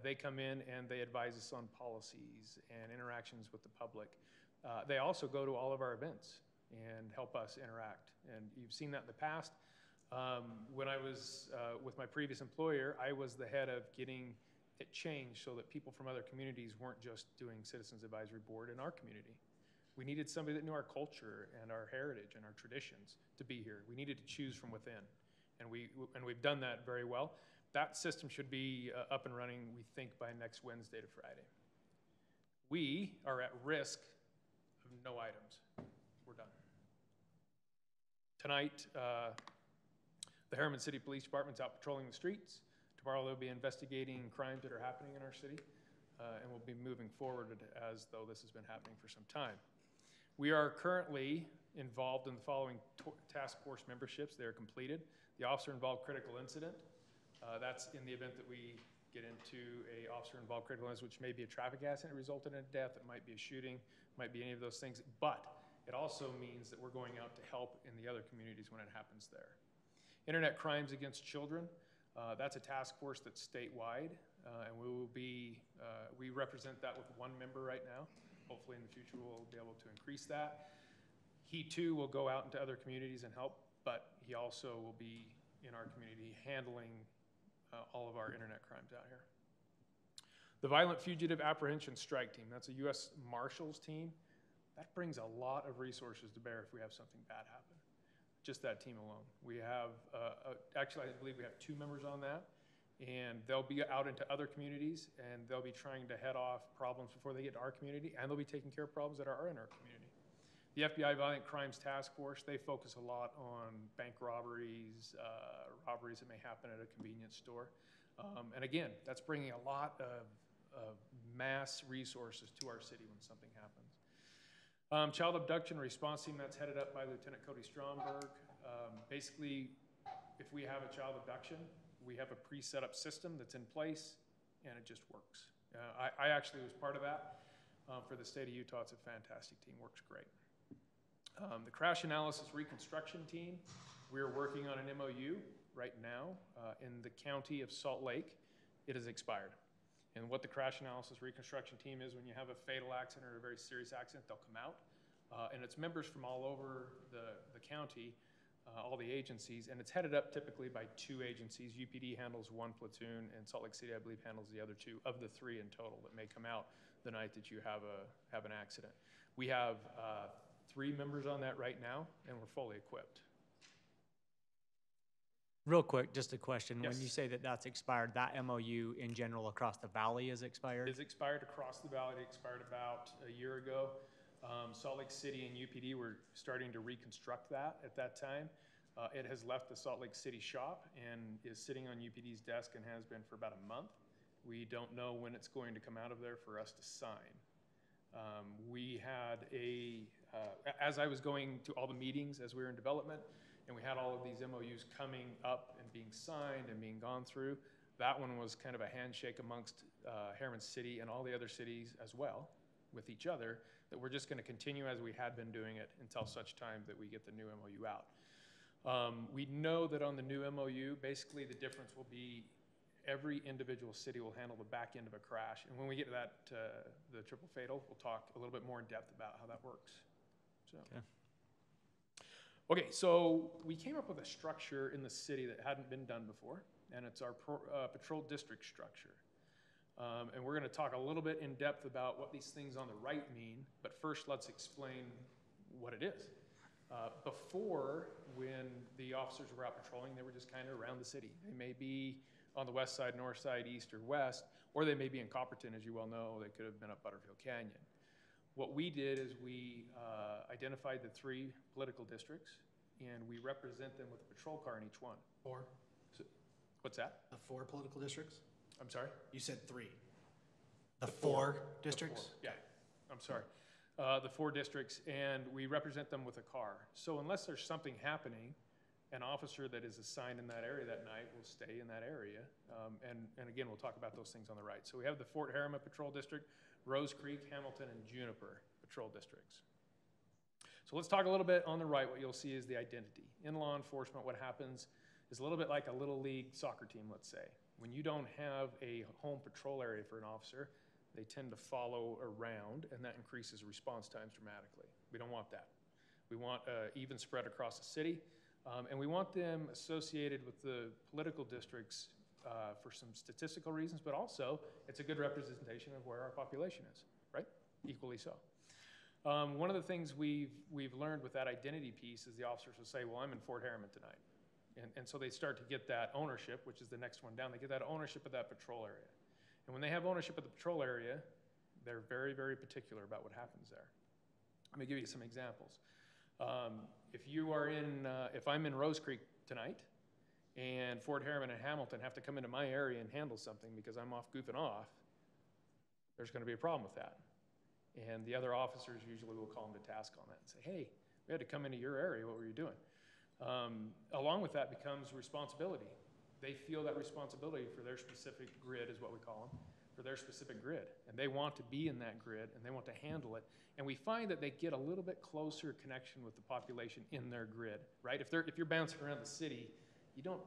They come in and they advise us on policies and interactions with the public. They also go to all of our events and help us interact, and you've seen that in the past. When I was with my previous employer, I was the head of getting it changed so that people from other communities weren't just doing Citizens Advisory Board in our community. We needed somebody that knew our culture and our heritage and our traditions to be here. We needed to choose from within, and we've done that very well. That system should be up and running, we think, by next Wednesday to Friday. We are at risk of no items. We're done. Tonight, the Herriman City Police Department's out patrolling the streets. Tomorrow they'll be investigating crimes that are happening in our city, and we'll be moving forward as though this has been happening for some time. We are currently involved in the following task force memberships. They are completed. The officer involved critical incident, That's in the event that we get into a officer-involved critical illness, which may be a traffic accident that resulted in a death, it might be a shooting, might be any of those things, but it also means that we're going out to help in the other communities when it happens there. Internet crimes against children, that's a task force that's statewide, and we represent that with one member right now. Hopefully in the future we'll be able to increase that. He too will go out into other communities and help, but he also will be in our community handling all of our internet crimes out here. The Violent Fugitive Apprehension Strike Team, that's a U.S. Marshals team. That brings a lot of resources to bear if we have something bad happen. Just that team alone. We have, actually I believe we have 2 members on that, and they'll be out into other communities and they'll be trying to head off problems before they get to our community, and they'll be taking care of problems that are in our community. The FBI Violent Crimes Task Force, they focus a lot on bank robberies, robberies that may happen at a convenience store. And again, that's bringing a lot of mass resources to our city when something happens. Child Abduction Response Team, that's headed up by Lieutenant Cody Stromberg. Basically, if we have a child abduction, we have a pre-set up system that's in place and it just works. I actually was part of that for the state of Utah. It's a fantastic team, works great. The Crash Analysis Reconstruction Team, we're working on an MOU right now in the county of Salt Lake. It has expired. And what the Crash Analysis Reconstruction Team is, when you have a fatal accident or a very serious accident, they'll come out. And it's members from all over the county, all the agencies, and it's headed up typically by 2 agencies. UPD handles 1 platoon, and Salt Lake City, I believe, handles the other 2 of the 3 in total that may come out the night that you have an accident. We have 3 members on that right now, and we're fully equipped. Real quick, just a question. Yes. When you say that that's expired, that MOU in general across the valley is expired? It is expired across the valley. It expired about a year ago. Salt Lake City and UPD were starting to reconstruct that at that time. It has left the Salt Lake City shop and is sitting on UPD's desk and has been for about a month. We don't know when it's going to come out of there for us to sign. We had as I was going to all the meetings as we were in development, and we had all of these MOUs coming up and being signed and being gone through, that one was kind of a handshake amongst Herriman City and all the other cities as well with each other, that we're just going to continue as we had been doing it until such time that we get the new MOU out. We know that on the new MOU, basically the difference will be every individual city will handle the back end of a crash. And when we get to that, the triple fatal, we'll talk a little bit more in depth about how that works. So. Okay, so we came up with a structure in the city that hadn't been done before, and it's our patrol district structure. And we're going to talk a little bit in depth about what these things on the right mean, but first let's explain what it is. Before, when the officers were out patrolling, they were just kind of around the city. They may be on the west side, north side, east, or west, or they may be in Copperton, as you well know. They could have been up Butterfield Canyon. What we did is we identified the 3 political districts, and we represent them with a patrol car in each one. 4? So, what's that? The 4 political districts? I'm sorry? You said 3. The 4 districts? Yeah, I'm sorry. The 4 districts, and we represent them with a car. So unless there's something happening, an officer that is assigned in that area that night will stay in that area. And again, we'll talk about those things on the right. So we have the Fort Herriman Patrol District, Rose Creek, Hamilton, and Juniper Patrol Districts. So let's talk a little bit on the right. What you'll see is the identity. In law enforcement, what happens is a little bit like a little league soccer team, let's say. When you don't have a home patrol area for an officer, they tend to follow around, and that increases response times dramatically. We don't want that. We want even spread across the city, and we want them associated with the political districts for some statistical reasons, but also it's a good representation of where our population is, right? Equally so. One of the things we've learned with that identity piece is the officers will say, well, I'm in Fort Herriman tonight. And so they start to get that ownership, which is the next one down. They get that ownership of that patrol area. And when they have ownership of the patrol area, they're very, very particular about what happens there. Let me give you some examples. If I'm in Rose Creek tonight, and Fort Herriman and Hamilton have to come into my area and handle something because I'm off goofing off, there's going to be a problem with that. And the other officers usually will call them to task on that and say, hey, we had to come into your area, what were you doing? Along with that becomes responsibility. they feel that responsibility for their specific grid, is what we call them, for their specific grid. And they want to be in that grid, and they want to handle it. And we find that they get a little bit closer connection with the population in their grid, right? If you're bouncing around the city, you don't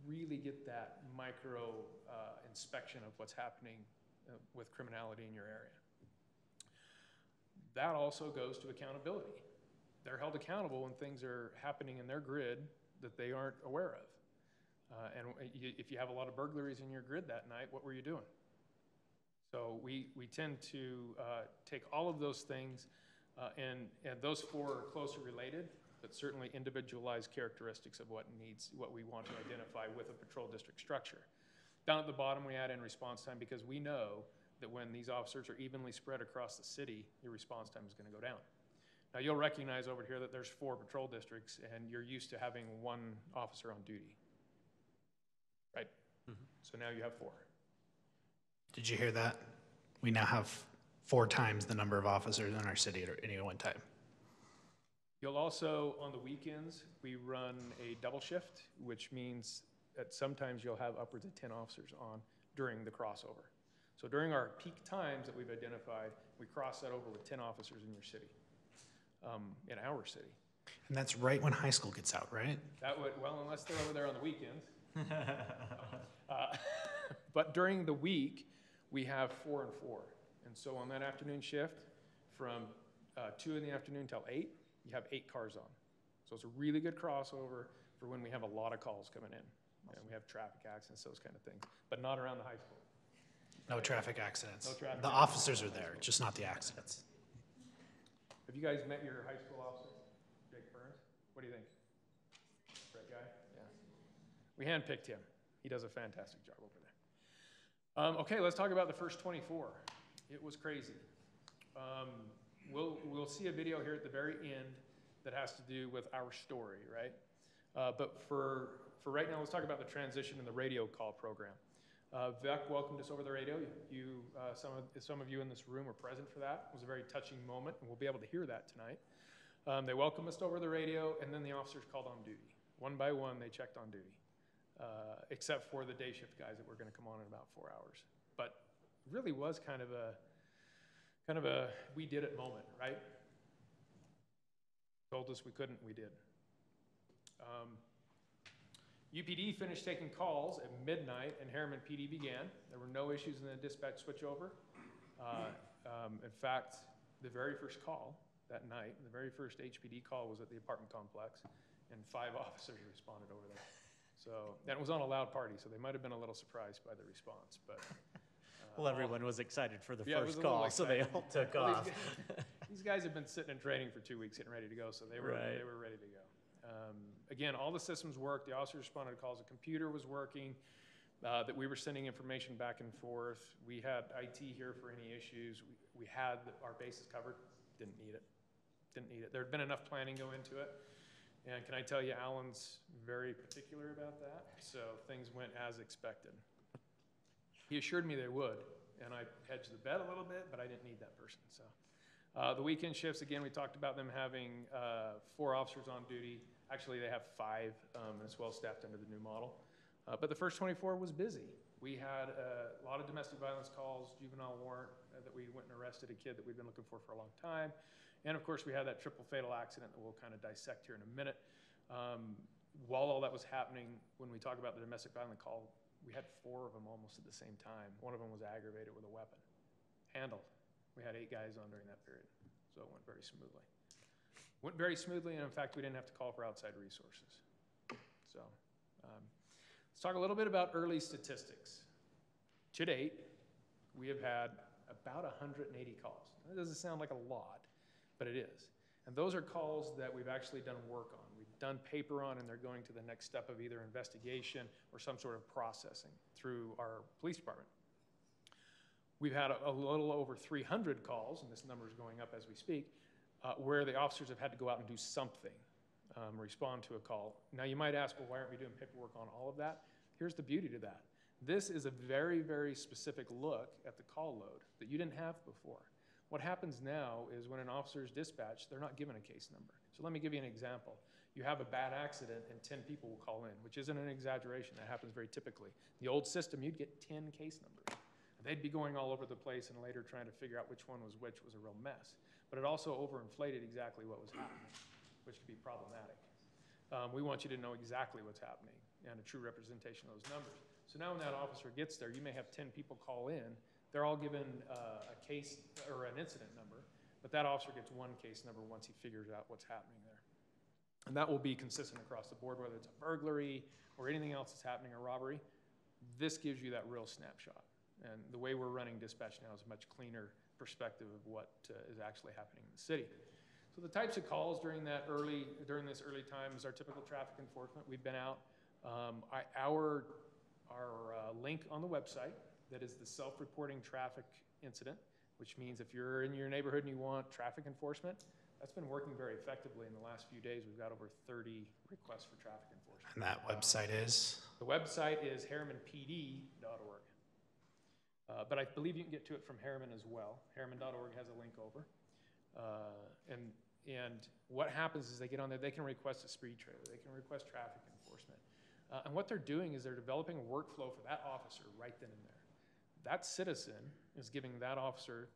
really get that micro inspection of what's happening with criminality in your area. That also goes to accountability. They're held accountable when things are happening in their grid that they aren't aware of. And if you have a lot of burglaries in your grid that night, what were you doing? So we tend to take all of those things, and those four are closely related, but certainly individualized characteristics of what we want to identify with a patrol district structure. Down at the bottom, we add in response time because we know that when these officers are evenly spread across the city, your response time is going to go down. Now, you'll recognize over here that there's 4 patrol districts, and you're used to having 1 officer on duty, right? Mm-hmm. So now you have 4. Did you hear that? We now have 4 times the number of officers in our city at any one time. You'll also, on the weekends, we run a double shift, which means that sometimes you'll have upwards of 10 officers on during the crossover. So during our peak times that we've identified, we cross that over with 10 officers in your city, in our city. And that's right when high school gets out, right? That would, well, unless they're over there on the weekends. But during the week, we have 4 and 4. And so on that afternoon shift, from 2 in the afternoon till 8, you have 8 cars on. So it's a really good crossover for when we have a lot of calls coming in. Awesome. And we have traffic accidents, those kind of things, but not around the high school. No traffic accidents. No traffic the accidents. Officers are there, just not the accidents. Have you guys met your high school officer, Jake Burns? What do you think? Great guy? Yeah. We handpicked him. He does a fantastic job over there. Okay, let's talk about the first 24. It was crazy. We'll see a video here at the very end that has to do with our story, right? But for right now, let's talk about the transition in the radio call program. Vec welcomed us over the radio. Some of you in this room were present for that. It was a very touching moment, and we'll be able to hear that tonight. They welcomed us over the radio, and then the officers called on duty. One by one, they checked on duty, except for the day shift guys that were going to come on in about 4 hours. But it really was kind of a we did it moment, right? Told us we couldn't, we did. UPD finished taking calls at midnight, and Herriman PD began. There were no issues in the dispatch switchover. In fact, the very first call that night, the very first HPD call was at the apartment complex, and 5 officers responded over there. So that was on a loud party, so they might have been a little surprised by the response. But well, everyone was excited for the yeah, first call, so they all took off. These guys have been sitting in training for 2 weeks, getting ready to go, so they were ready to go. Again, all the systems worked. The officers responded to calls. The computer was working, that we were sending information back and forth. We had IT here for any issues. We had our bases covered. Didn't need it. Didn't need it. There had been enough planning go into it. And can I tell you, Alan's very particular about that. So things went as expected. He assured me they would, and I hedged the bet a little bit, but I didn't need that person. So the weekend shifts, again, we talked about them having 4 officers on duty. Actually, they have 5, and it's well staffed under the new model. But the first 24 was busy. We had a lot of domestic violence calls, juvenile warrant that we went and arrested a kid that we've been looking for a long time. And of course, we had that triple fatal accident that we'll kind of dissect here in a minute. While all that was happening, when we talk about the domestic violence call, we had 4 of them almost at the same time. One of them was aggravated with a weapon. Handled. We had 8 guys on during that period, so it went very smoothly. Went very smoothly, and in fact, we didn't have to call for outside resources. So let's talk a little bit about early statistics. To date, we have had about 180 calls. That doesn't sound like a lot, but it is. And those are calls that we've actually done work on. We've done paper on, and they're going to the next step of either investigation or some sort of processing through our police department. We've had a little over 300 calls, and this number is going up as we speak, where the officers have had to go out and do something, respond to a call. Now you might ask, well, why aren't we doing paperwork on all of that? Here's the beauty to that. This is a very, very specific look at the call load that you didn't have before. What happens now is when an officer is dispatched, they're not given a case number. So let me give you an example. You have a bad accident and 10 people will call in, which isn't an exaggeration. That happens very typically. The old system, you'd get 10 case numbers. They'd be going all over the place and later trying to figure out which one was which was a real mess. But it also overinflated exactly what was happening, which could be problematic. We want you to know exactly what's happening and a true representation of those numbers. So now when that officer gets there, you may have 10 people call in. They're all given a case or an incident number, but that officer gets one case number once he figures out what's happening there. And that will be consistent across the board, whether it's a burglary or anything else that's happening, a robbery. This gives you that real snapshot. And the way we're running dispatch now is a much cleaner perspective of what is actually happening in the city. So the types of calls during this early time is our typical traffic enforcement. We've been out. Our link on the website, that is the self-reporting traffic incident, which means if you're in your neighborhood and you want traffic enforcement, that's been working very effectively in the last few days. We've got over 30 requests for traffic enforcement. And that website is? The website is herrimanpd.org. But I believe you can get to it from Herriman as well. Herriman.org has a link over. And what happens is they get on there, they can request a speed trailer, they can request traffic enforcement. And what they're doing is they're developing a workflow for that officer right then and there. That citizen is giving that officer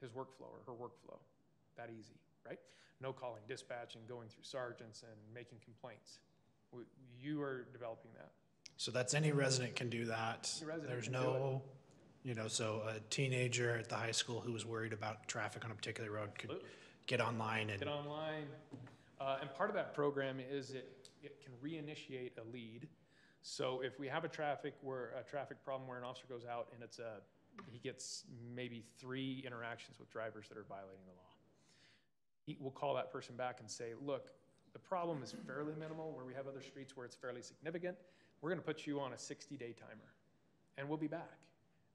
his workflow or her workflow. That easy, right? No calling dispatch and going through sergeants and making complaints. You are developing that. So that's any resident can do that. There's no, so a teenager at the high school who was worried about traffic on a particular road could get online and... And part of that program is it can reinitiate a lead. So if we have a traffic problem where an officer goes out and he gets maybe 3 interactions with drivers that are violating the law, he will call that person back and say, look, the problem is fairly minimal where we have other streets where it's fairly significant. We're going to put you on a 60-day timer and we'll be back.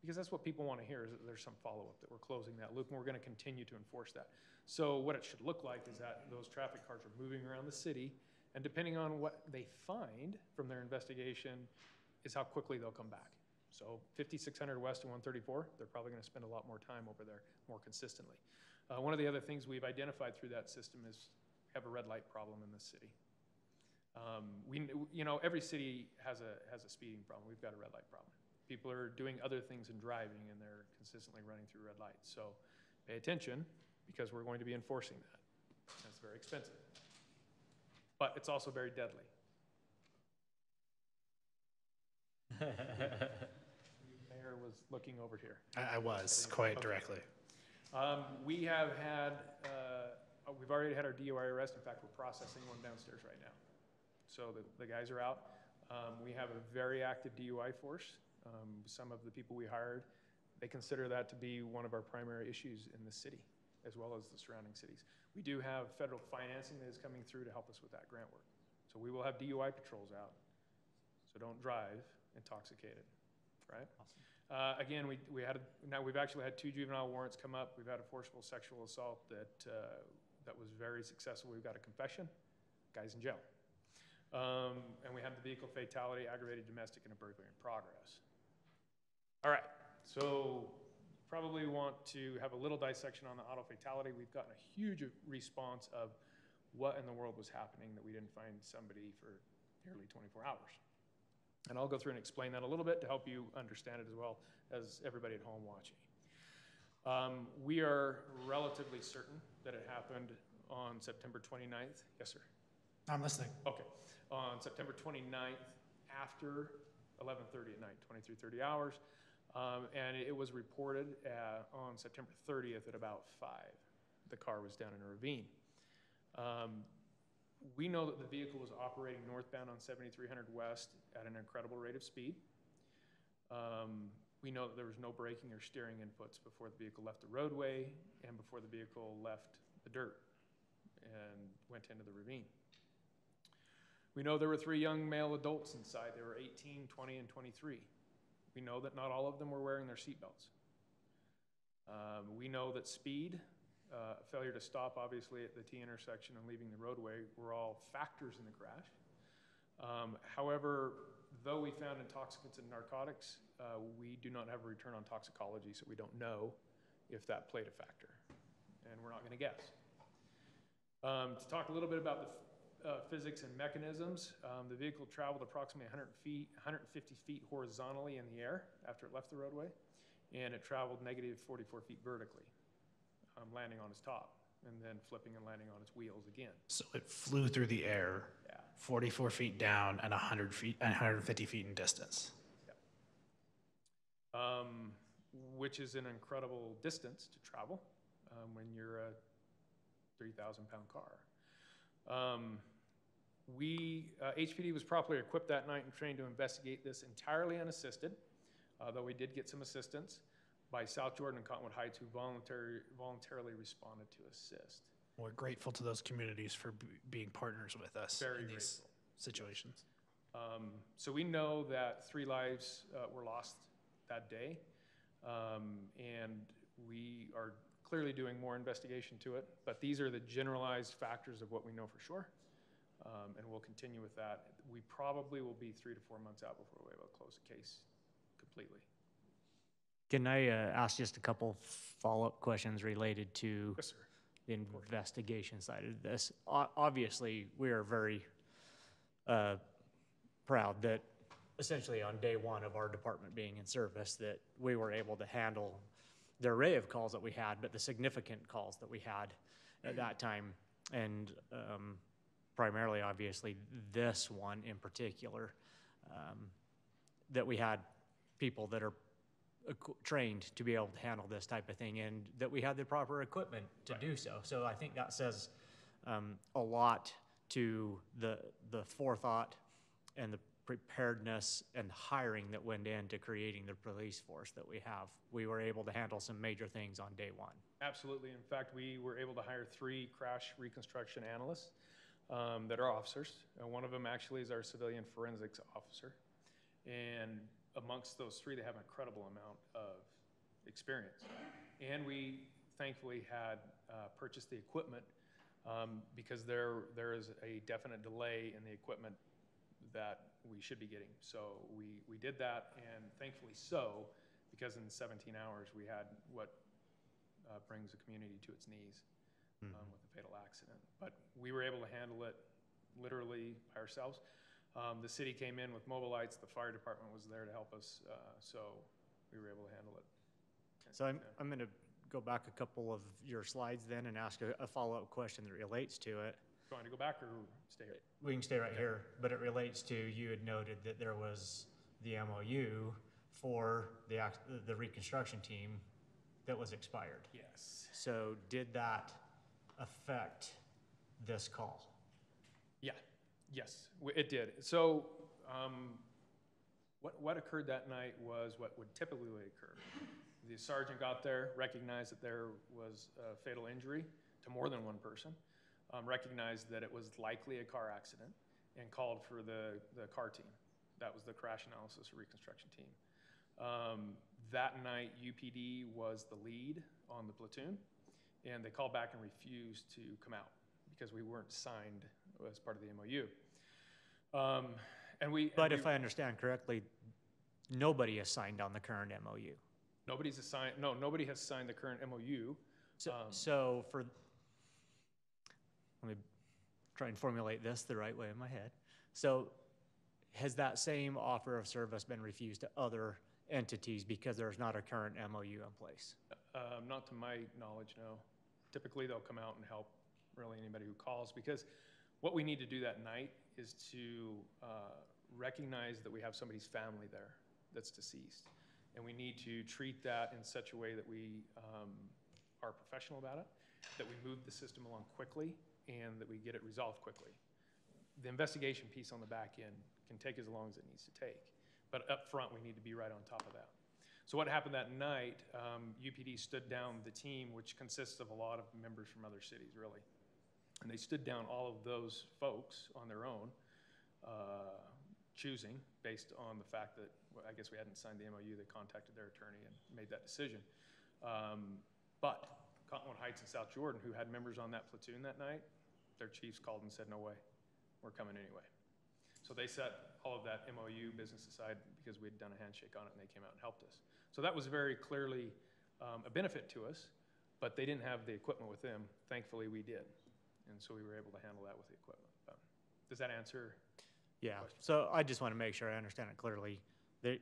Because that's what people want to hear, is that there's some follow-up, that we're closing that loop, and we're going to continue to enforce that. So what it should look like is that those traffic cars are moving around the city, and depending on what they find from their investigation is how quickly they'll come back. So 5600 West and 134, they're probably going to spend a lot more time over there more consistently. One of the other things we've identified through that system is we have a red light problem in this city. Every city has a speeding problem. We've got a red light problem. People are doing other things and driving, and they're consistently running through red lights. So pay attention, because we're going to be enforcing that. That's very expensive. But it's also very deadly. Mayor was looking over here. I was, quite directly. We've already had our DUI arrest. In fact, we're processing one downstairs right now. So the guys are out. We have a very active DUI force. Some of the people we hired, they consider that to be one of our primary issues in the city, as well as the surrounding cities. We do have federal financing that is coming through to help us with that grant work. So we will have DUI patrols out. So don't drive intoxicated, right? Awesome. Again, we've actually had 2 juvenile warrants come up. We've had a forcible sexual assault that was very successful. We've got a confession, guy's in jail. And we had the vehicle fatality, aggravated domestic, and a burglary in progress. All right, so probably want to have a little dissection on the auto fatality. We've gotten a huge response of what in the world was happening that we didn't find somebody for nearly 24 hours. And I'll go through and explain that a little bit to help you understand it as well as everybody at home watching. We are relatively certain that it happened on September 29th. Yes, sir? I'm listening. Okay. On September 29th after 11:30 at night, 23:30 hours. And it was reported on September 30th at about 5. The car was down in a ravine. We know that the vehicle was operating northbound on 7300 West at an incredible rate of speed. We know that there was no braking or steering inputs before the vehicle left the roadway and before the vehicle left the dirt and went into the ravine. We know there were 3 young male adults inside. They were 18, 20, and 23. We know that not all of them were wearing their seatbelts. We know that speed, failure to stop, obviously, at the T intersection and leaving the roadway were all factors in the crash. However, though we found intoxicants and narcotics, we do not have a return on toxicology, so we don't know if that played a factor. and we're not going to guess. To talk a little bit about the physics and mechanisms, the vehicle traveled approximately 150 feet horizontally in the air after it left the roadway, and it traveled negative 44 feet vertically, landing on its top, and then flipping and landing on its wheels again. So it flew through the air, 44 feet down and 150 feet in distance. Which is an incredible distance to travel when you're a 3,000-pound car. HPD was properly equipped that night and trained to investigate this entirely unassisted, though we did get some assistance by South Jordan and Cottonwood Heights, who voluntarily responded to assist. We're grateful to those communities for being partners with us Very in these grateful. situations. So we know that 3 lives were lost that day, and we are clearly doing more investigation to it, but these are the generalized factors of what we know for sure, and we'll continue with that. We probably will be 3 to 4 months out before we're able to close the case completely. Can I ask just a couple follow-up questions related to Yes, sir. the investigation side of this? Obviously, we are very proud that essentially on day one of our department being in service, that we were able to handle the array of calls that we had, but the significant calls that we had at that time. And primarily, obviously, this one in particular, that we had people that are trained to be able to handle this type of thing, and that we had the proper equipment to do so. So I think that says a lot to the forethought and the preparedness and hiring that went into creating the police force that we have. We were able to handle some major things on day one. Absolutely. In fact, we were able to hire 3 crash reconstruction analysts that are officers. One of them actually is our civilian forensics officer. And amongst those 3, they have an incredible amount of experience. And we thankfully had purchased the equipment because there is a definite delay in the equipment that we should be getting. So we did that, and thankfully so, because in 17 hours we had what brings the community to its knees with the fatal accident. But we were able to handle it literally by ourselves. The city came in with mobile lights, the fire department was there to help us, so we were able to handle it. So I'm going to go back a couple of your slides then and ask a follow-up question that relates to it. Do you want to go back or stay here? We can stay right here, but it relates to, you had noted that there was the MOU for the reconstruction team that was expired. Yes. So did that affect this call? Yeah, yes, it did. So what occurred that night was what would typically occur. The sergeant got there, recognized that there was a fatal injury to more than one person, recognized that it was likely a car accident, and called for the car team. That was the crash analysis reconstruction team. That night, UPD was the lead on the platoon, and they called back and refused to come out because we weren't signed as part of the MOU. But if I understand correctly, nobody has signed on the current MOU. Nobody has signed the current MOU. So let me try and formulate this the right way in my head. So has that same offer of service been refused to other entities because there's not a current MOU in place? Not to my knowledge, no. Typically, they'll come out and help really anybody who calls, because what we need to do that night is to recognize that we have somebody's family there that's deceased. And we need to treat that in such a way that we are professional about it, that we move the system along quickly, and that we get it resolved quickly. The investigation piece on the back end can take as long as it needs to take, but up front we need to be right on top of that. So what happened that night, UPD stood down the team, which consists of a lot of members from other cities, really. And they stood down all of those folks on their own, choosing based on the fact that, well, I guess we hadn't signed the MOU. They contacted their attorney and made that decision. But Cottonwood Heights and South Jordan, who had members on that platoon that night, their chiefs called and said, no way, we're coming anyway. So they set all of that MOU business aside because we'd done a handshake on it, and they came out and helped us. So that was very clearly a benefit to us. but they didn't have the equipment with them. Thankfully, we did. And so we were able to handle that with the equipment. But does that answer? Yeah, so I just want to make sure I understand it clearly. That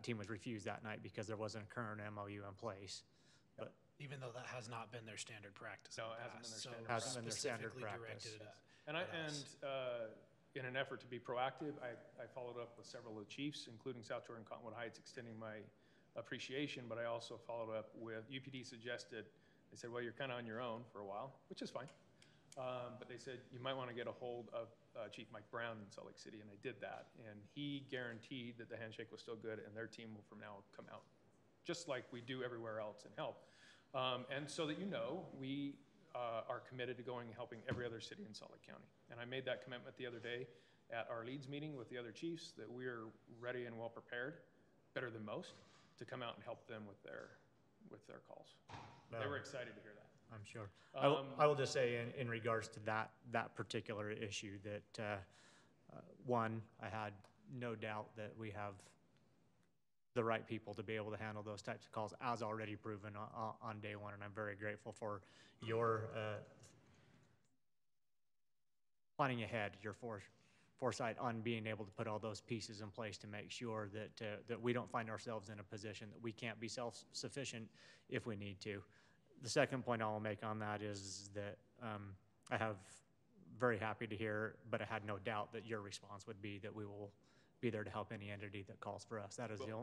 team was refused that night because there wasn't a current MOU in place. But Even though that has not been their standard practice. No, in it the hasn't been past, their standard so Hasn't been their standard specifically practice. directed at And in an effort to be proactive, I followed up with several of the chiefs, including South Jordan, Cottonwood Heights, extending my appreciation, but I also followed up with, UPD suggested, they said, well, you're kind of on your own for a while, which is fine. But they said, you might want to get a hold of Chief Mike Brown in Salt Lake City, and I did that. And he guaranteed that the handshake was still good, and their team will from now come out, just like we do everywhere else and help. And so that you know, we are committed to going and helping every other city in Salt Lake County. And I made that commitment the other day at our leads meeting with the other chiefs, that we are ready and well prepared, better than most, to come out and help them with their calls. They were excited to hear that. I'm sure. I will just say in regards to that particular issue that, one, I had no doubt that we have the right people to be able to handle those types of calls, as already proven on day one, and I'm very grateful for your planning ahead, your foresight on being able to put all those pieces in place to make sure that we don't find ourselves in a position that we can't be self-sufficient if we need to. The second point I will make on that is that I have very happy to hear, but I had no doubt that your response would be that we will be there to help any entity that calls for us. That is the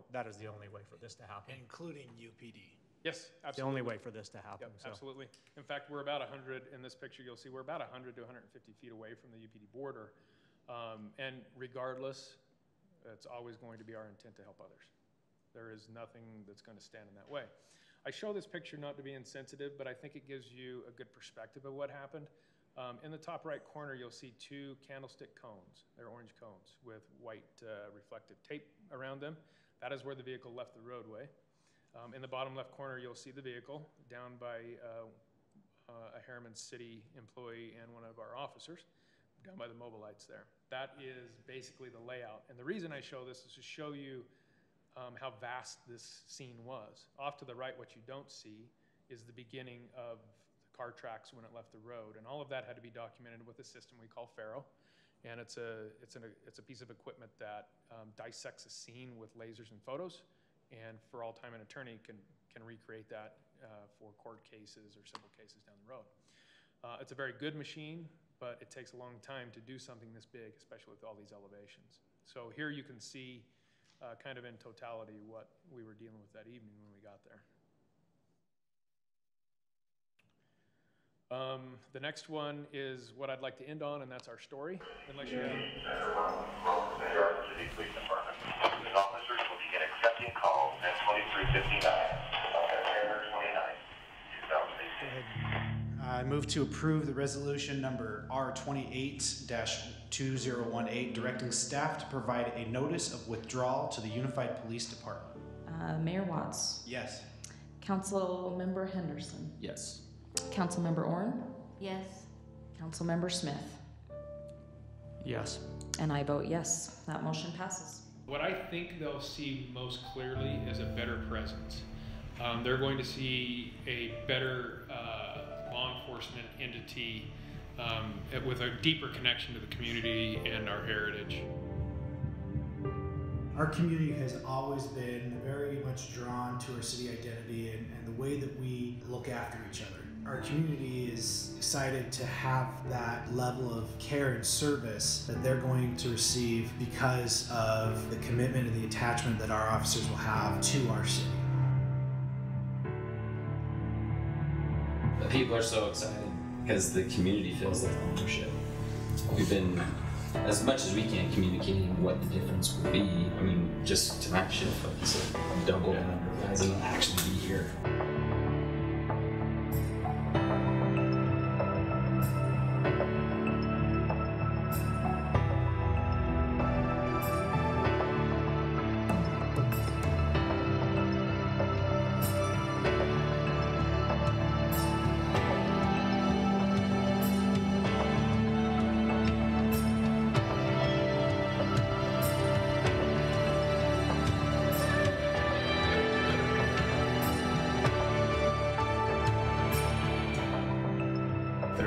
only way for this to happen. including UPD. Yes, absolutely. The only way for this to happen. Yep, so. absolutely. In fact, we're about 100, in this picture you'll see, we're about 100 to 150 feet away from the UPD border. And regardless, it's always going to be our intent to help others. There is nothing that's going to stand in that way. I show this picture not to be insensitive, but I think it gives you a good perspective of what happened. In the top right corner, you'll see two candlestick cones. They're orange cones with white reflective tape around them. That is where the vehicle left the roadway. In the bottom left corner, you'll see the vehicle down by a Herriman City employee and one of our officers, down by the mobile lights there. That is basically the layout. And the reason I show this is to show you how vast this scene was. Off to the right, what you don't see is the beginning of the car tracks when it left the road. And all of that had to be documented with a system we call Faro. And it's a piece of equipment that dissects a scene with lasers and photos. And for all time, an attorney can recreate that for court cases or civil cases down the road. It's a very good machine, but it takes a long time to do something this big, especially with all these elevations. So here you can see kind of in totality what we were dealing with that evening when we got there. The next one is what I'd like to end on, and that's our story. Unless you have... City Police Department. Officers will begin accepting calls at 2359, September 29, 2018. I move to approve the resolution number R28-2018, directing staff to provide a notice of withdrawal to the Unified Police Department. Mayor Watts. Yes. Councilmember Henderson. Yes. Councilmember Orrin. Yes. Councilmember Smith. Yes. And I vote yes. That motion passes. What I think they'll see most clearly is a better presence. They're going to see a better law enforcement entity with a deeper connection to the community and our heritage. Our community has always been very much drawn to our city identity and the way that we look after each other. Our community is excited to have that level of care and service that they're going to receive because of the commitment and the attachment that our officers will have to our city. The people are so excited because the community feels that ownership. We've been, as much as we can, communicating what the difference will be. I mean, just tonight's shift, like you said, double the number of guys that will actually be here.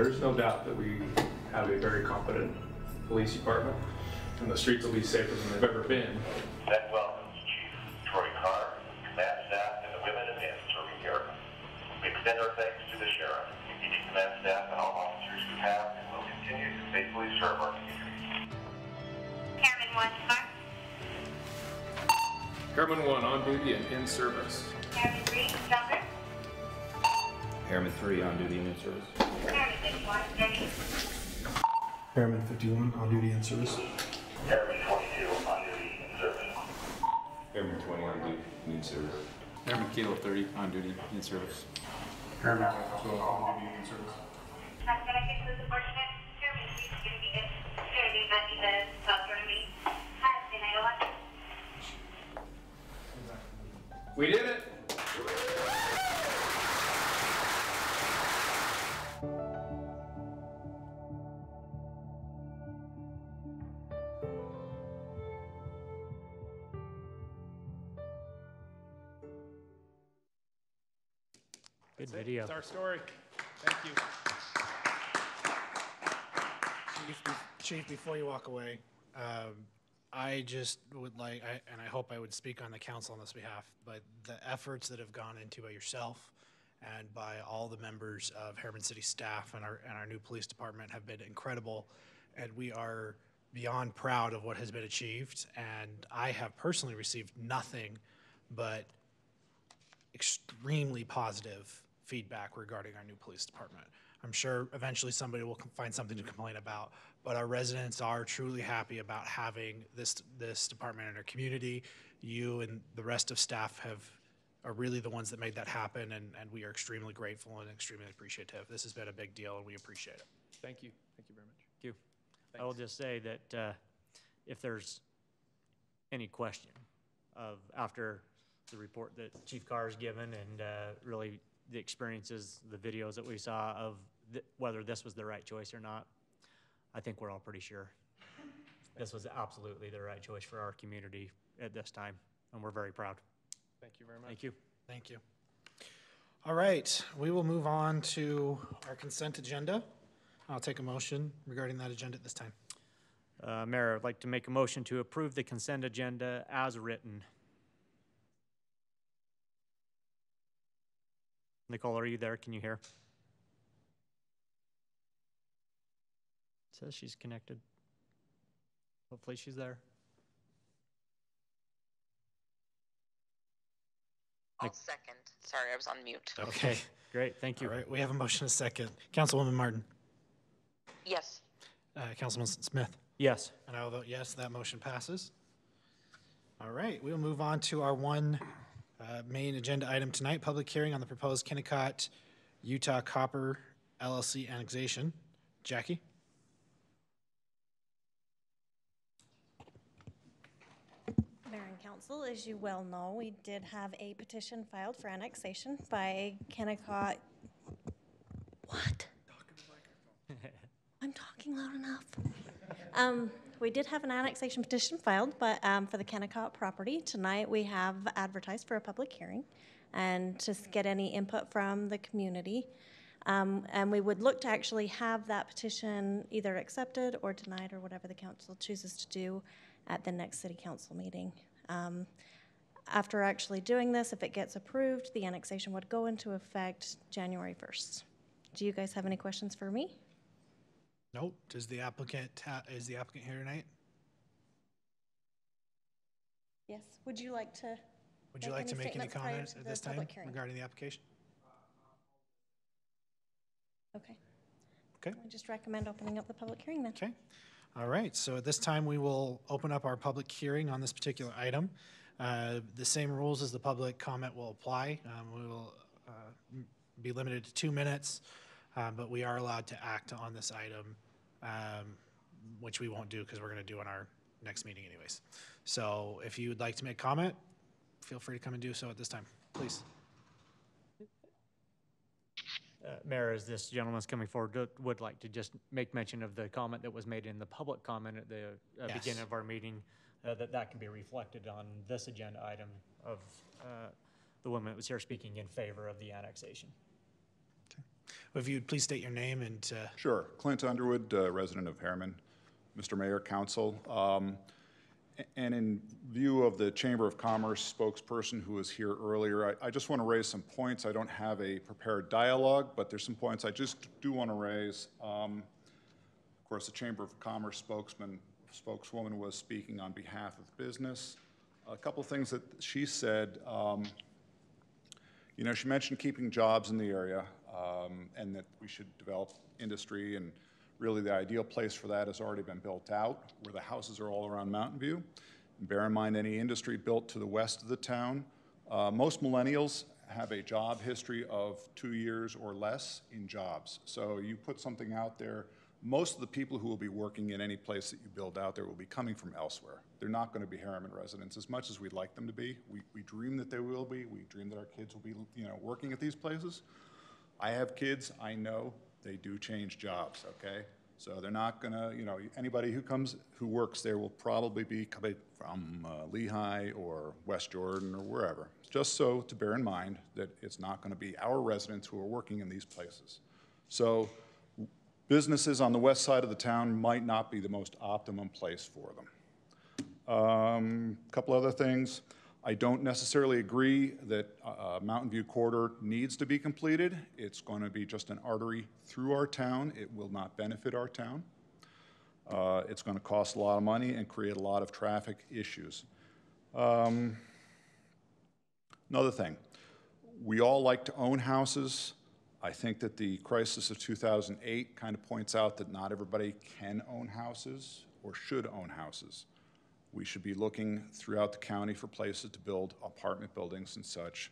there is no doubt that we have a very competent police department, and the streets will be safer than they've ever been. That welcomes Chief Troy Carr, command staff, and the women and men serving here. We extend our thanks to the sheriff, each command staff, and all officers who have and will continue to faithfully serve our community. Herriman 1, sir. Herriman 1 on duty and in service. Herriman 3, stronger. Herriman 3 on duty and in service. Herriman 51, steady. Herriman 51 on duty in service. Herriman 22 on duty in service. Herriman 20 on duty and in service. Herriman Kilo 30 on duty in service. Herriman 12 on duty in service. Can I get to the subordinate? Herriman 3 is going to be good. Very much the top for me. Hi, then I don't want. We did it! Good video. That's our story. Thank you. Chief, before you walk away, I just would like, and I hope I would speak on the council on this behalf, but the efforts that have gone into by yourself and by all the members of Herriman City staff and our new police department have been incredible, and we are beyond proud of what has been achieved. And I have personally received nothing but extremely positive feedback regarding our new police department. I'm sure eventually somebody will find something to complain about, but our residents are truly happy about having this department in our community. You and the rest of staff are really the ones that made that happen, and we are extremely grateful and extremely appreciative. This has been a big deal, and we appreciate it. Thank you. Thank you very much. Thank you. Thanks. I will just say that if there's any question of after the report that Chief Carr has given and really the experiences, the videos that we saw of whether this was the right choice or not, I think we're all pretty sure this was absolutely the right choice for our community at this time, and we're very proud. Thank you very much. Thank you. Thank you. All right, we will move on to our consent agenda. I'll take a motion regarding that agenda at this time. Mayor, I'd like to make a motion to approve the consent agenda as written. Nicole, are you there? Can you hear? It says she's connected. Hopefully she's there. I'll second. Sorry, I was on mute. Okay, great. Thank you. All right, we have a motion, a second. Councilwoman Martin. Yes. Councilman Smith. Yes. And I will vote yes, that motion passes. All right, we'll move on to our one main agenda item tonight, public hearing on the proposed Kennecott Utah Copper LLC annexation. Jackie? Mayor and Council, as you well know, we did have a petition filed for annexation by Kennecott. What? I'm talking loud enough. We did have an annexation petition filed, but for the Kennecott property. Tonight we have advertised for a public hearing and to get any input from the community. And we would look to actually have that petition either accepted or denied or whatever the council chooses to do at the next city council meeting. After actually doing this, if it gets approved, the annexation would go into effect January 1st. Do you guys have any questions for me? Nope. Is the applicant here tonight? Yes. Would you like to? Would you like to make any statements prior comments to at the this time public hearing? regarding the application? Okay. Okay. I just recommend opening up the public hearing then. Okay. All right. So at this time, we will open up our public hearing on this particular item. The same rules as the public comment will apply. We will be limited to 2 minutes. But we are allowed to act on this item, which we won't do because we're going to do in our next meeting anyways. So if you would like to make comment, feel free to come and do so at this time, please. Mayor, as this gentleman's coming forward, would like to just make mention of the comment that was made in the public comment at the beginning of our meeting, that can be reflected on this agenda item of the woman that was here speaking in favor of the annexation. If you'd please state your name and... Sure. Clint Underwood, resident of Herriman. Mr. Mayor, Council. And in view of the Chamber of Commerce spokesperson who was here earlier, I just want to raise some points. I don't have a prepared dialogue, but there's some points I just do want to raise. Of course, the Chamber of Commerce spokeswoman was speaking on behalf of business. A couple of things that she said, you know, she mentioned keeping jobs in the area and that we should develop industry, and really the ideal place for that has already been built out, where the houses are all around Mountain View. And bear in mind, any industry built to the west of the town, most millennials have a job history of 2 years or less in jobs. So you put something out there, most of the people who will be working in any place that you build out there will be coming from elsewhere. They're not going to be Herriman residents, as much as we'd like them to be. We dream that they will be. We dream that our kids will be, you know, working at these places. I have kids. I know they do change jobs, okay? So they're not going to, you know, anybody who works there will probably be coming from Lehigh or West Jordan or wherever. Just so to bear in mind that it's not going to be our residents who are working in these places. So businesses on the west side of the town might not be the most optimum place for them. Couple other things. I don't necessarily agree that Mountain View Corridor needs to be completed. It's going to be just an artery through our town. It will not benefit our town. It's going to cost a lot of money and create a lot of traffic issues. Another thing, we all like to own houses. I think that the crisis of 2008 kind of points out that not everybody can own houses or should own houses. We should be looking throughout the county for places to build apartment buildings and such.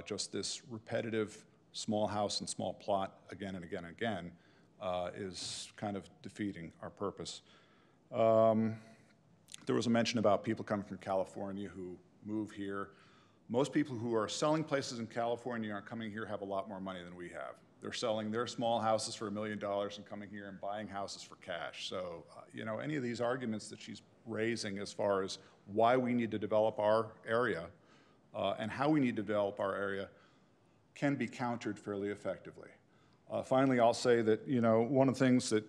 Just this repetitive small house and small plot again and again and again is kind of defeating our purpose. There was a mention about people coming from California who move here. Most people who are selling places in California are coming here have a lot more money than we have. They're selling their small houses for $1 million and coming here and buying houses for cash. So, you know, any of these arguments that she's raising as far as why we need to develop our area and how we need to develop our area can be countered fairly effectively. Finally, I'll say that, you know, one of the things that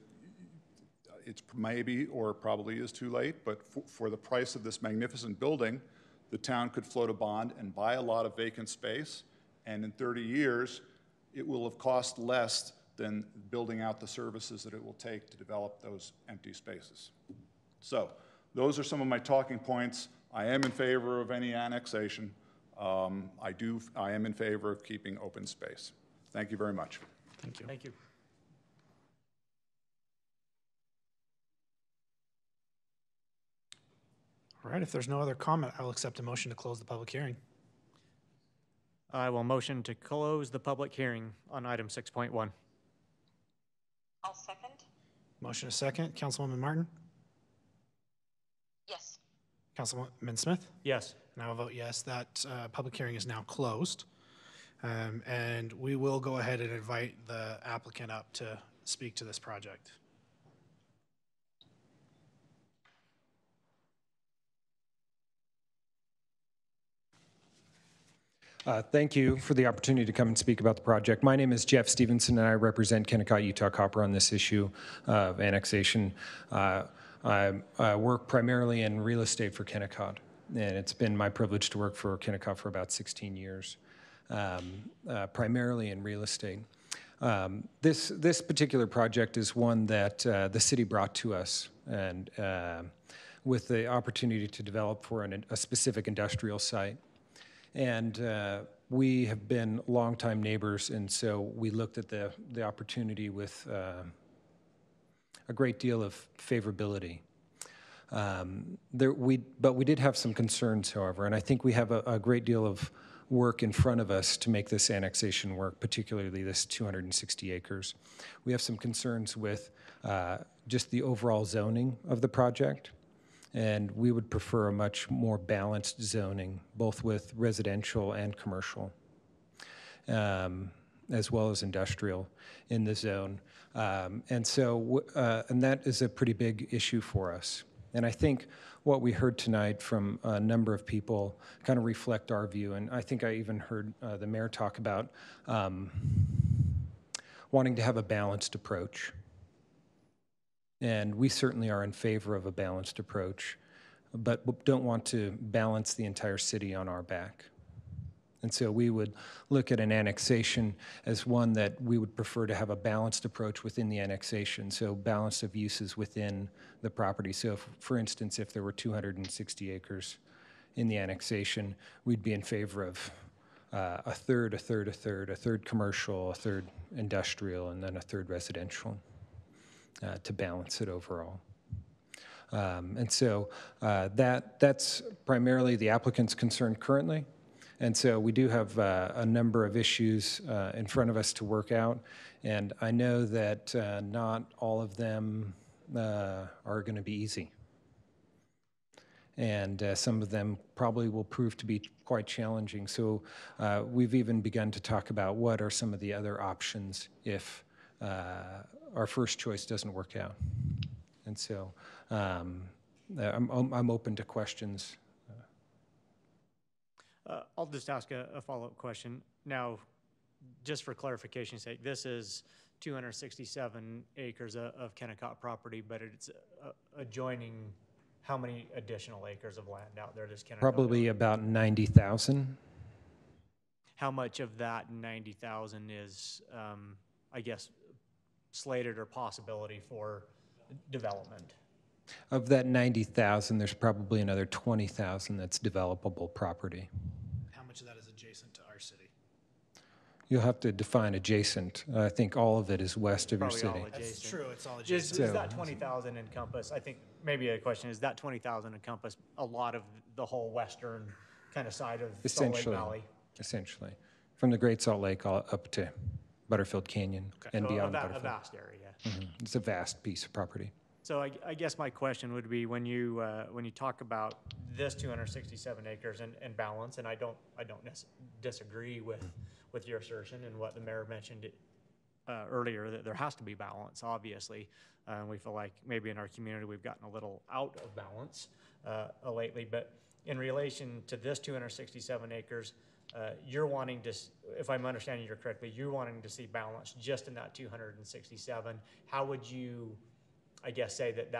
it's maybe or probably is too late, but for the price of this magnificent building, the town could float a bond and buy a lot of vacant space, and in 30 years, it will have cost less than building out the services that it will take to develop those empty spaces. So those are some of my talking points. I am in favor of any annexation. I am in favor of keeping open space. Thank you very much. Thank you. Thank you. All right, if there's no other comment, I will accept a motion to close the public hearing. I will motion to close the public hearing on item 6.1. I'll second. Motion is second. Councilwoman Martin? Yes. Councilman Smith? Yes. And I will vote yes. That public hearing is now closed. And we will go ahead and invite the applicant up to speak to this project. Thank you for the opportunity to come and speak about the project. My name is Jeff Stevenson, and I represent Kennecott, Utah Copper on this issue of annexation. I work primarily in real estate for Kennecott, and it's been my privilege to work for Kennecott for about 16 years, primarily in real estate. This particular project is one that the city brought to us, and with the opportunity to develop for a specific industrial site. And we have been longtime neighbors, and so we looked at the opportunity with a great deal of favorability. But we did have some concerns, however, and I think we have a great deal of work in front of us to make this annexation work, particularly this 260 acres. We have some concerns with just the overall zoning of the project. And we would prefer a much more balanced zoning, both with residential and commercial, as well as industrial in the zone. And that is a pretty big issue for us. And I think what we heard tonight from a number of people kind of reflect our view. And I think I even heard the mayor talk about wanting to have a balanced approach. And we certainly are in favor of a balanced approach, but don't want to balance the entire city on our back. And so we would look at an annexation as one that we would prefer to have a balanced approach within the annexation, so balance of uses within the property. So if, for instance, if there were 260 acres in the annexation, we'd be in favor of a third commercial, a third industrial, and then a third residential to balance it overall. And so that's primarily the applicant's concern currently. And so we do have a number of issues in front of us to work out. And I know that not all of them are going to be easy. And some of them probably will prove to be quite challenging. So we've even begun to talk about what are some of the other options if our first choice doesn't work out. And so I'm open to questions. I'll just ask a follow-up question. Now, just for clarification's sake, this is 267 acres of Kennecott property, but it's adjoining how many additional acres of land out there does Kennecott Probably own? about 90,000. How much of that 90,000 is, I guess, slated or possibility for development? Of that 90,000, there's probably another 20,000 that's developable property. How much of that is adjacent to our city? You'll have to define adjacent. I think all of it is west of your Probably all city. adjacent. That's true, it's all adjacent. Does that 20,000 encompass, I think maybe a question, is that 20,000 encompass a lot of the whole western kind of side of Salt Lake Valley? Essentially. From the Great Salt Lake up to Butterfield Canyon and So beyond a Butterfield. vast area. It's a vast piece of property. So I guess my question would be when you talk about this 267 acres and balance, and I don't disagree with your assertion and what the mayor mentioned earlier, that there has to be balance, obviously. We feel like maybe in our community we've gotten a little out of balance lately, but in relation to this 267 acres, you're wanting to, if I'm understanding you correctly, you're wanting to see balance just in that 267. How would you, I guess, say that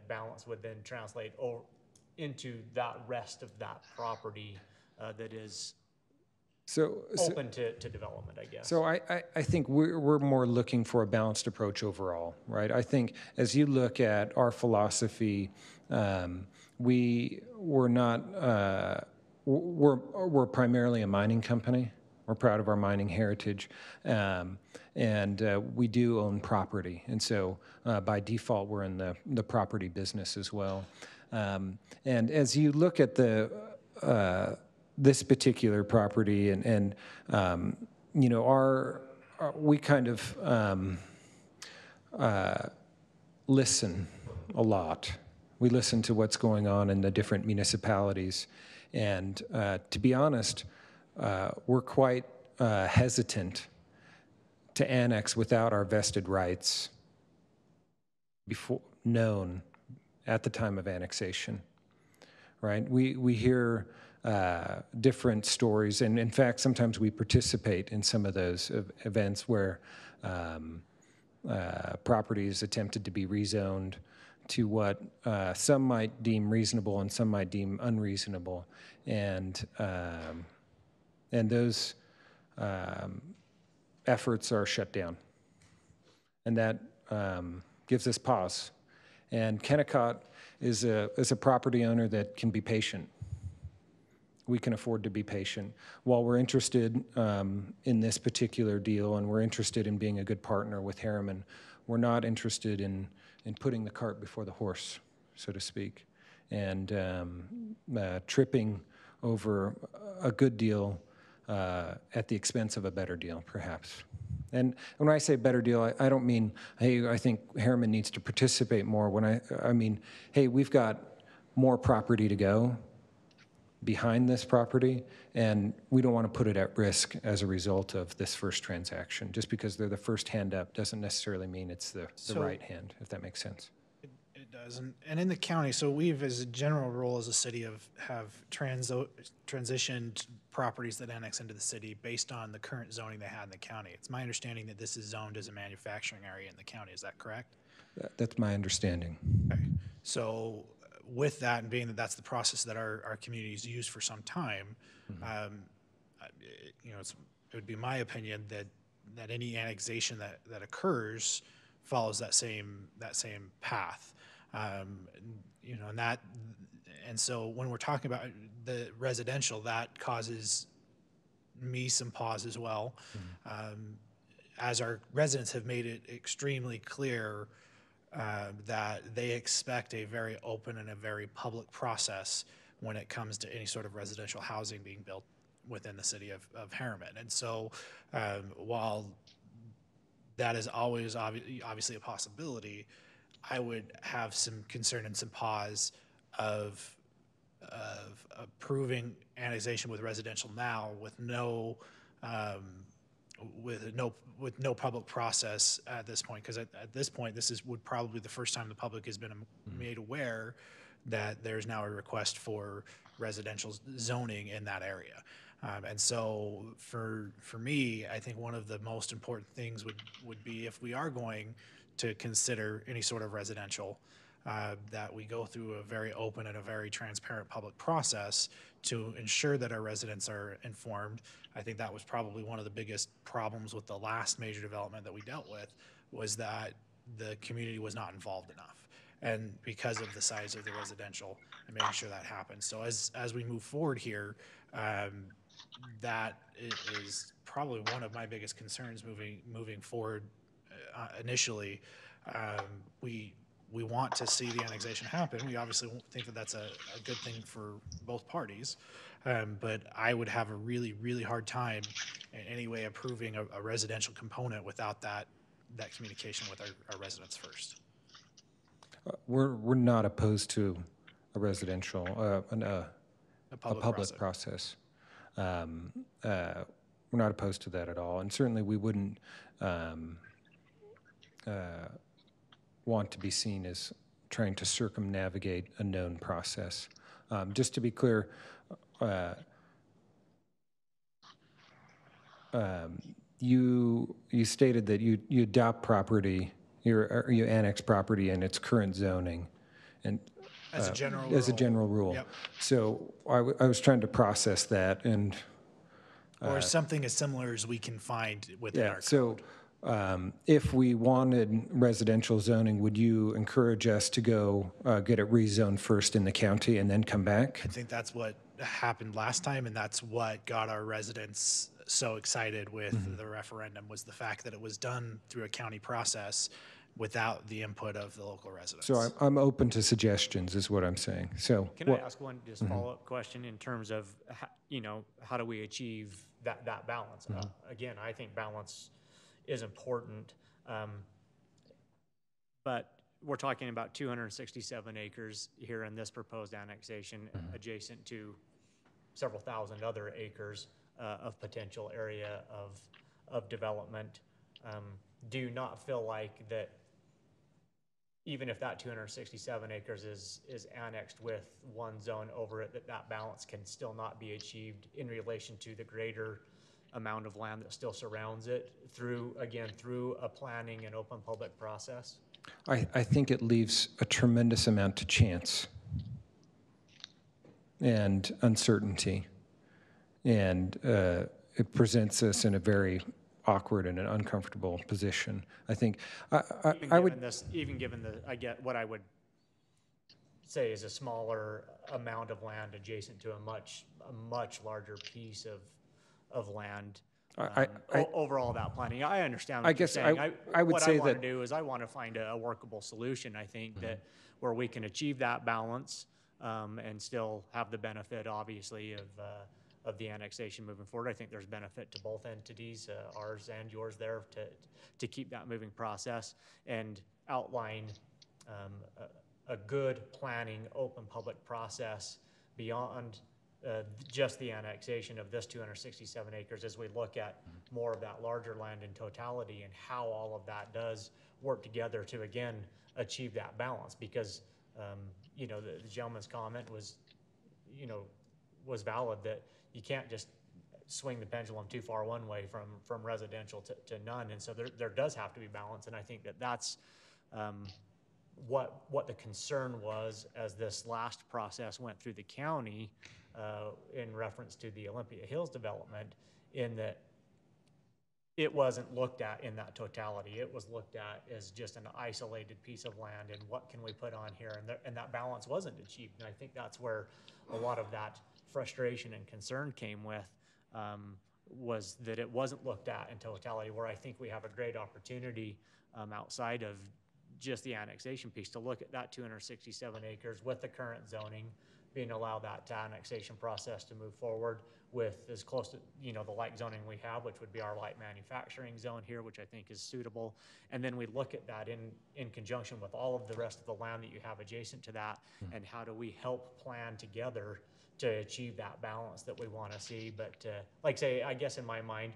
balance would then translate into that rest of that property that is open to development, I guess? So I think we're more looking for a balanced approach overall, right? I think as you look at our philosophy, we're not, we're primarily a mining company. We're proud of our mining heritage. And we do own property. And so by default, we're in the property business as well. And as you look at this particular property and you know, we kind of listen a lot. We listen to what's going on in the different municipalities. And to be honest, we're quite hesitant to annex without our vested rights known at the time of annexation, right? We hear different stories, and in fact, sometimes we participate in some of those events where property is attempted to be rezoned to what some might deem reasonable and some might deem unreasonable, and those efforts are shut down, and that gives us pause. And Kennecott is a property owner that can be patient. We can afford to be patient. While we're interested in this particular deal and we're interested in being a good partner with Herriman, we're not interested in putting the cart before the horse, so to speak, and tripping over a good deal at the expense of a better deal, perhaps. And when I say better deal, I don't mean, hey, I think Herriman needs to participate more. When I mean, hey, we've got more property to go behind this property, and we don't want to put it at risk as a result of this first transaction. Just because they're the first hand up doesn't necessarily mean it's the right hand, if that makes sense. It does. And in the county, so we've, as a general rule, as a city, have transitioned properties that annex into the city based on the current zoning they had in the county. It's my understanding that this is zoned as a manufacturing area in the county. Is that correct? That's my understanding. Okay. So with that, and being that that's the process that our community's used for some time, you know, it would be my opinion that any annexation that occurs follows that same path. You know, and so when we're talking about the residential, that causes me some pause as well, as our residents have made it extremely clear that they expect a very open and a very public process when it comes to any sort of residential housing being built within the city of Herriman. And so while that is always obviously a possibility, I would have some concern and some pause of approving annexation with residential now with no public process at this point, because at this point would probably be the first time the public has been made aware that there's now a request for residential zoning in that area. And so for me, I think one of the most important things would be, if we are going to consider any sort of residential, that we go through a very open and a very transparent public process to ensure that our residents are informed. I think that was probably one of the biggest problems with the last major development that we dealt with, was that the community was not involved enough. And because of the size of the residential, and making sure that happens. So as we move forward here, that is probably one of my biggest concerns moving forward. Initially, we want to see the annexation happen. We obviously think that that's a good thing for both parties, but I would have a really, really hard time in any way approving a residential component without that communication with our residents first. We're not opposed to a residential, a public process. We're not opposed to that at all, and certainly we wouldn't want to be seen as trying to circumnavigate a known process. Just to be clear, you stated that you adopt property, you annex property in its current zoning, and as a general rule. Yep. So I was trying to process that, and or something as similar as we can find within our code. So if we wanted residential zoning, would you encourage us to go get it rezoned first in the county and then come back? I think that's what happened last time, and that's what got our residents so excited with the referendum, was the fact that it was done through a county process without the input of the local residents. So I'm open to suggestions, is what I'm saying. So can I ask one just follow-up question in terms of how do we achieve that balance? Again, I think balance is important, but we're talking about 267 acres here in this proposed annexation, adjacent to several thousand other acres of potential area of development. Do you not feel like that, even if that 267 acres is annexed with one zone over it, that balance can still not be achieved in relation to the greater amount of land that still surrounds it through a planning and open public process? I think it leaves a tremendous amount to chance and uncertainty, and it presents us in a very awkward and an uncomfortable position. I think even given what I would say is a smaller amount of land adjacent to a much larger piece of land. Overall, that planning, I understand what you're saying. I would say what I want to do is I want to find a workable solution. I think that where we can achieve that balance and still have the benefit, obviously, of the annexation moving forward. I think there's benefit to both entities, ours and yours, there to keep that moving process and outline a good planning, open public process beyond just the annexation of this 267 acres as we look at more of that larger land in totality and how all of that does work together to, again, achieve that balance. Because, you know, the gentleman's comment was, you know, was valid, that you can't just swing the pendulum too far one way from residential to none. And so there does have to be balance. And I think that's what the concern was as this last process went through the county in reference to the Olympia Hills development, in that it wasn't looked at in that totality. It was looked at as just an isolated piece of land and what can we put on here, and that balance wasn't achieved. And I think that's where a lot of that frustration and concern came with, was that it wasn't looked at in totality, where I think we have a great opportunity outside of just the annexation piece to look at that 267 acres with the current zoning, being allowed that annexation process to move forward with as close to, you know, the light zoning we have, which would be our light manufacturing zone here, which I think is suitable. And then we look at that in conjunction with all of the rest of the land that you have adjacent to that, and how do we help plan together to achieve that balance that we want to see. But like say, I guess in my mind,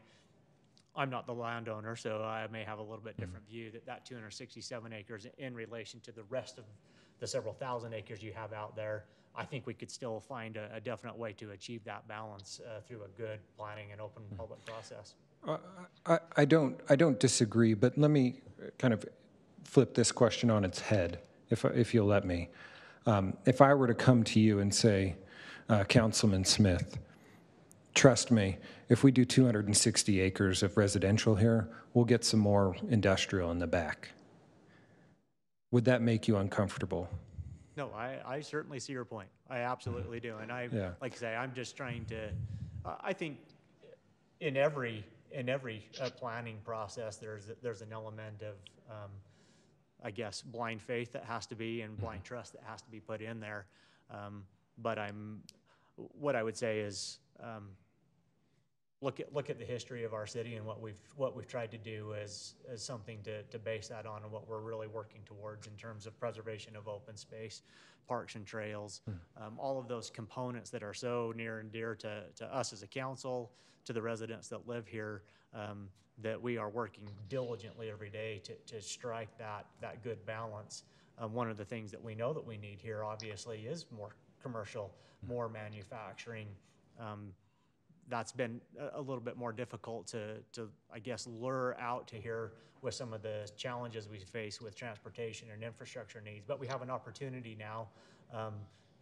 I'm not the landowner, so I may have a little bit different view that 267 acres in relation to the rest of the several thousand acres you have out there, I think we could still find a definite way to achieve that balance through a good planning and open public process. I don't disagree, but let me kind of flip this question on its head, if you'll let me. If I were to come to you and say, Councilman Smith, trust me, if we do 260 acres of residential here, we'll get some more industrial in the back. Would that make you uncomfortable? No, I certainly see your point. I absolutely do. And like I say, I'm just trying to, I think in every planning process, there's an element of, I guess, blind faith that has to be, and blind trust that has to be put in there. But what I would say is, look at the history of our city and what we've tried to do as something to base that on, and what we're really working towards in terms of preservation of open space, parks and trails, all of those components that are so near and dear to us as a council, to the residents that live here, that we are working diligently every day to strike that good balance. One of the things that we know that we need here, obviously, is more commercial, more manufacturing. That's been a little bit more difficult to I guess, lure out to here with some of the challenges we face with transportation and infrastructure needs. But we have an opportunity now,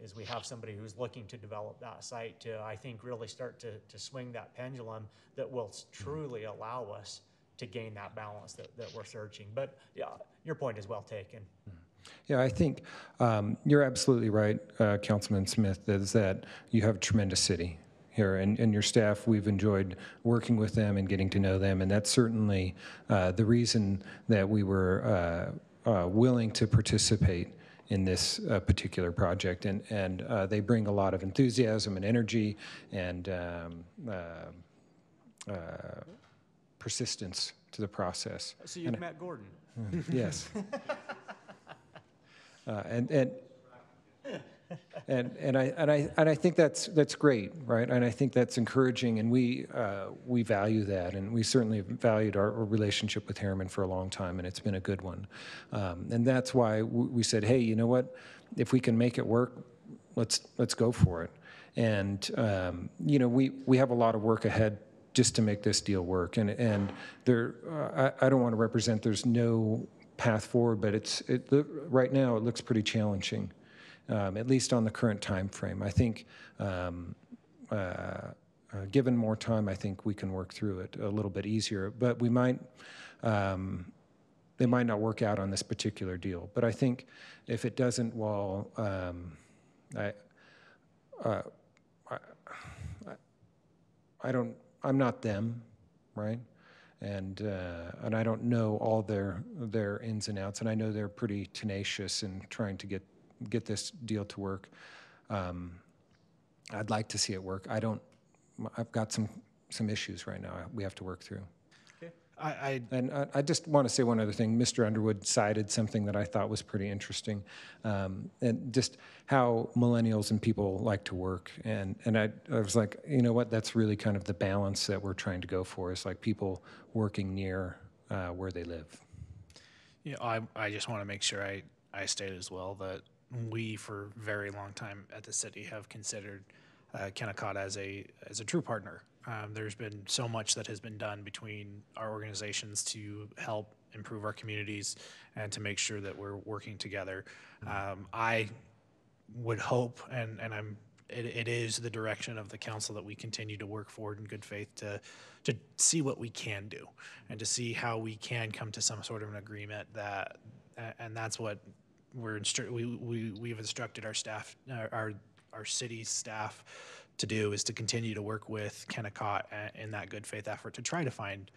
is we have somebody who's looking to develop that site to, I think, really start to swing that pendulum that will truly allow us to gain that balance that we're searching. But yeah, your point is well taken. Yeah, I think you're absolutely right, Councilman Smith, is that you have a tremendous city here, and your staff, we've enjoyed working with them and getting to know them, and that's certainly the reason that we were willing to participate in this particular project, and they bring a lot of enthusiasm and energy and persistence to the process. So you've met Gordon. Yes. And I think that's great, right? And I think that's encouraging, and we value that, and we certainly have valued our relationship with Herriman for a long time, and it's been a good one. And that's why we said, hey, you know what? If we can make it work, let's go for it. And you know, we have a lot of work ahead just to make this deal work. And there, I don't want to represent there's no path forward, but right now it looks pretty challenging. At least on the current time frame. I think given more time, I think we can work through it a little bit easier, but we might, it might not work out on this particular deal. But I think if it doesn't, well, I'm not them, right? And I don't know all their ins and outs, and I know they're pretty tenacious in trying to get this deal to work. I'd like to see it work. I've got some issues right now we have to work through. Okay. And I just want to say one other thing. Mr. Underwood cited something that I thought was pretty interesting, and just how millennials and people like to work. And I was like, you know what, that's really kind of the balance that we're trying to go for, is like people working near where they live. You know, I just want to make sure I state as well that we, for a very long time at the city, have considered Kennecott as a true partner. There's been so much that has been done between our organizations to help improve our communities and to make sure that we're working together. I would hope, and it is the direction of the council, that we continue to work forward in good faith to see what we can do and to see how we can come to some sort of an agreement and that's what we've instructed our staff, our city staff, to do, is to continue to work with Kennecott in that good faith effort to try to find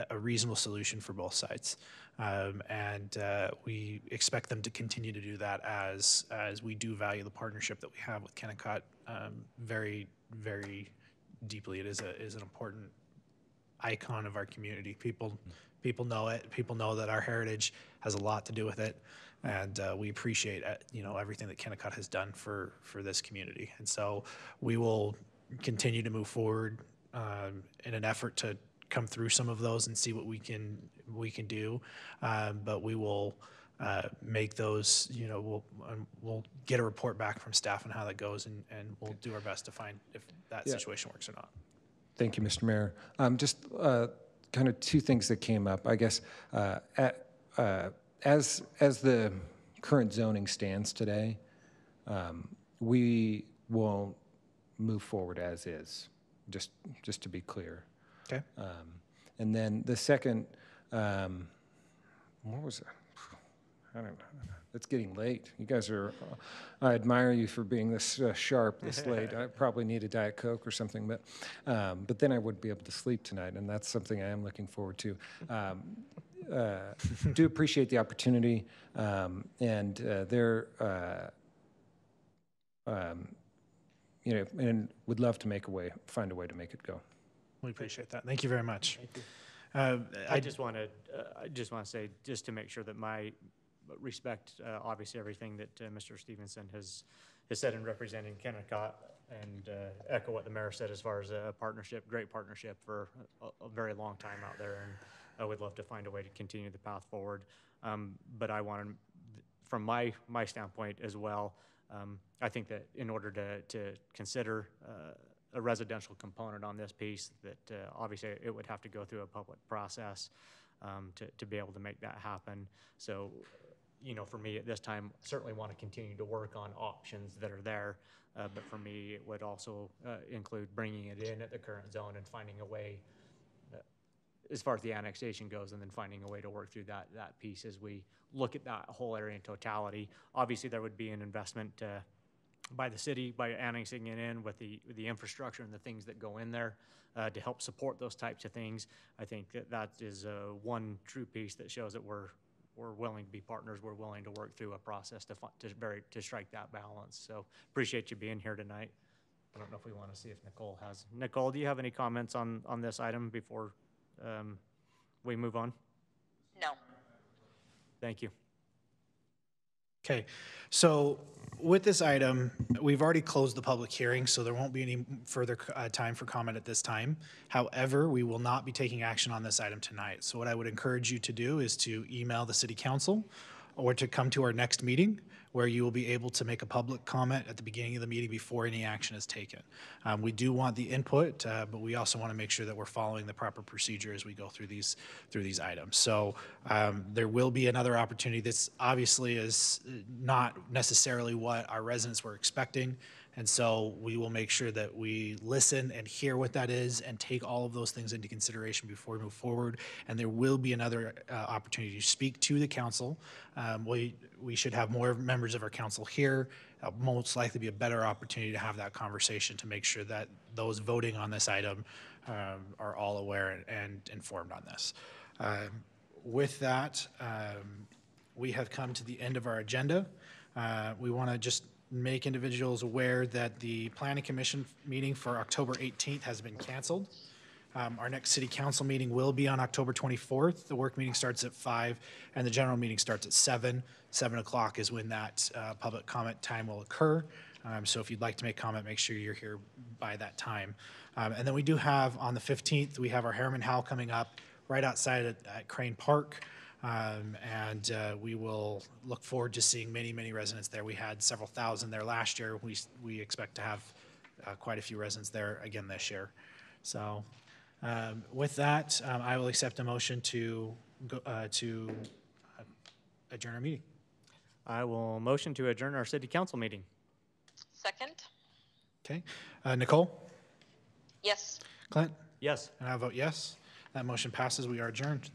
a reasonable solution for both sides. And we expect them to continue to do that as we do value the partnership that we have with Kennecott very, very deeply. It is an important icon of our community. People know it. People know that our heritage has a lot to do with it. And we appreciate everything that Kennecott has done for this community. And so we will continue to move forward in an effort to come through some of those and see what we can do. But we will make those. We'll get a report back from staff on how that goes, and we'll do our best to find if that situation works or not. Thank you, Mr. Mayor. Just kind of two things that came up, I guess. As the current zoning stands today, we will move forward as is, just to be clear. Okay. And then the second, what was it? I don't know. It's getting late. You guys are, I admire you for being this sharp this late. I probably need a Diet Coke or something, but then I would be able to sleep tonight, and that's something I am looking forward to. Do appreciate the opportunity, and and would love to find a way to make it go. We appreciate that. Thank you very much. Thank you. I just want to say, just to make sure that my respect, obviously, everything that Mr. Stevenson has said in representing Kennecott, and echo what the mayor said as far as a partnership, great partnership for a very long time out there, and I would love to find a way to continue the path forward. But I want to, from my standpoint as well, I think that in order to consider a residential component on this piece, that obviously it would have to go through a public process to be able to make that happen. So, for me at this time, certainly want to continue to work on options that are there, but for me, it would also include bringing it in at the current zone and finding a way, as far as the annexation goes, and then finding a way to work through that piece as we look at that whole area in totality. Obviously, there would be an investment by the city by annexing it in with the infrastructure and the things that go in there to help support those types of things. I think that is one true piece that shows that we're willing to be partners. We're willing to work through a process to strike that balance. So appreciate you being here tonight. I don't know if we want to see if Nicole has. Nicole, do you have any comments on this item before we move on? No. Thank you. Okay, so with this item, we've already closed the public hearing, so there won't be any further time for comment at this time. However, we will not be taking action on this item tonight. So what I would encourage you to do is to email the city council or to come to our next meeting, where you will be able to make a public comment at the beginning of the meeting before any action is taken. We do want the input, but we also want to make sure that we're following the proper procedure as we go through these items. So there will be another opportunity. This obviously is not necessarily what our residents were expecting, and so we will make sure that we listen and hear what that is and take all of those things into consideration before we move forward. And there will be another opportunity to speak to the council. We should have more members of our council here. Most likely be a better opportunity to have that conversation to make sure that those voting on this item are all aware and informed on this. With that, we have come to the end of our agenda. We want to just make individuals aware that the Planning Commission meeting for October 18th has been canceled. Our next city council meeting will be on October 24th. The work meeting starts at 5, and the general meeting starts at 7. 7 o'clock is when that public comment time will occur. So if you'd like to make comment, make sure you're here by that time. And then we do have, on the 15th, we have our Herriman Howl coming up right outside at Crane Park. And we will look forward to seeing many, many residents there. We had several thousand there last year. We expect to have quite a few residents there again this year. So with that, I will accept a motion to adjourn our meeting. I will motion to adjourn our city council meeting. Second? Okay. Nicole? Yes. Clint? Yes. And I vote yes. That motion passes. We are adjourned.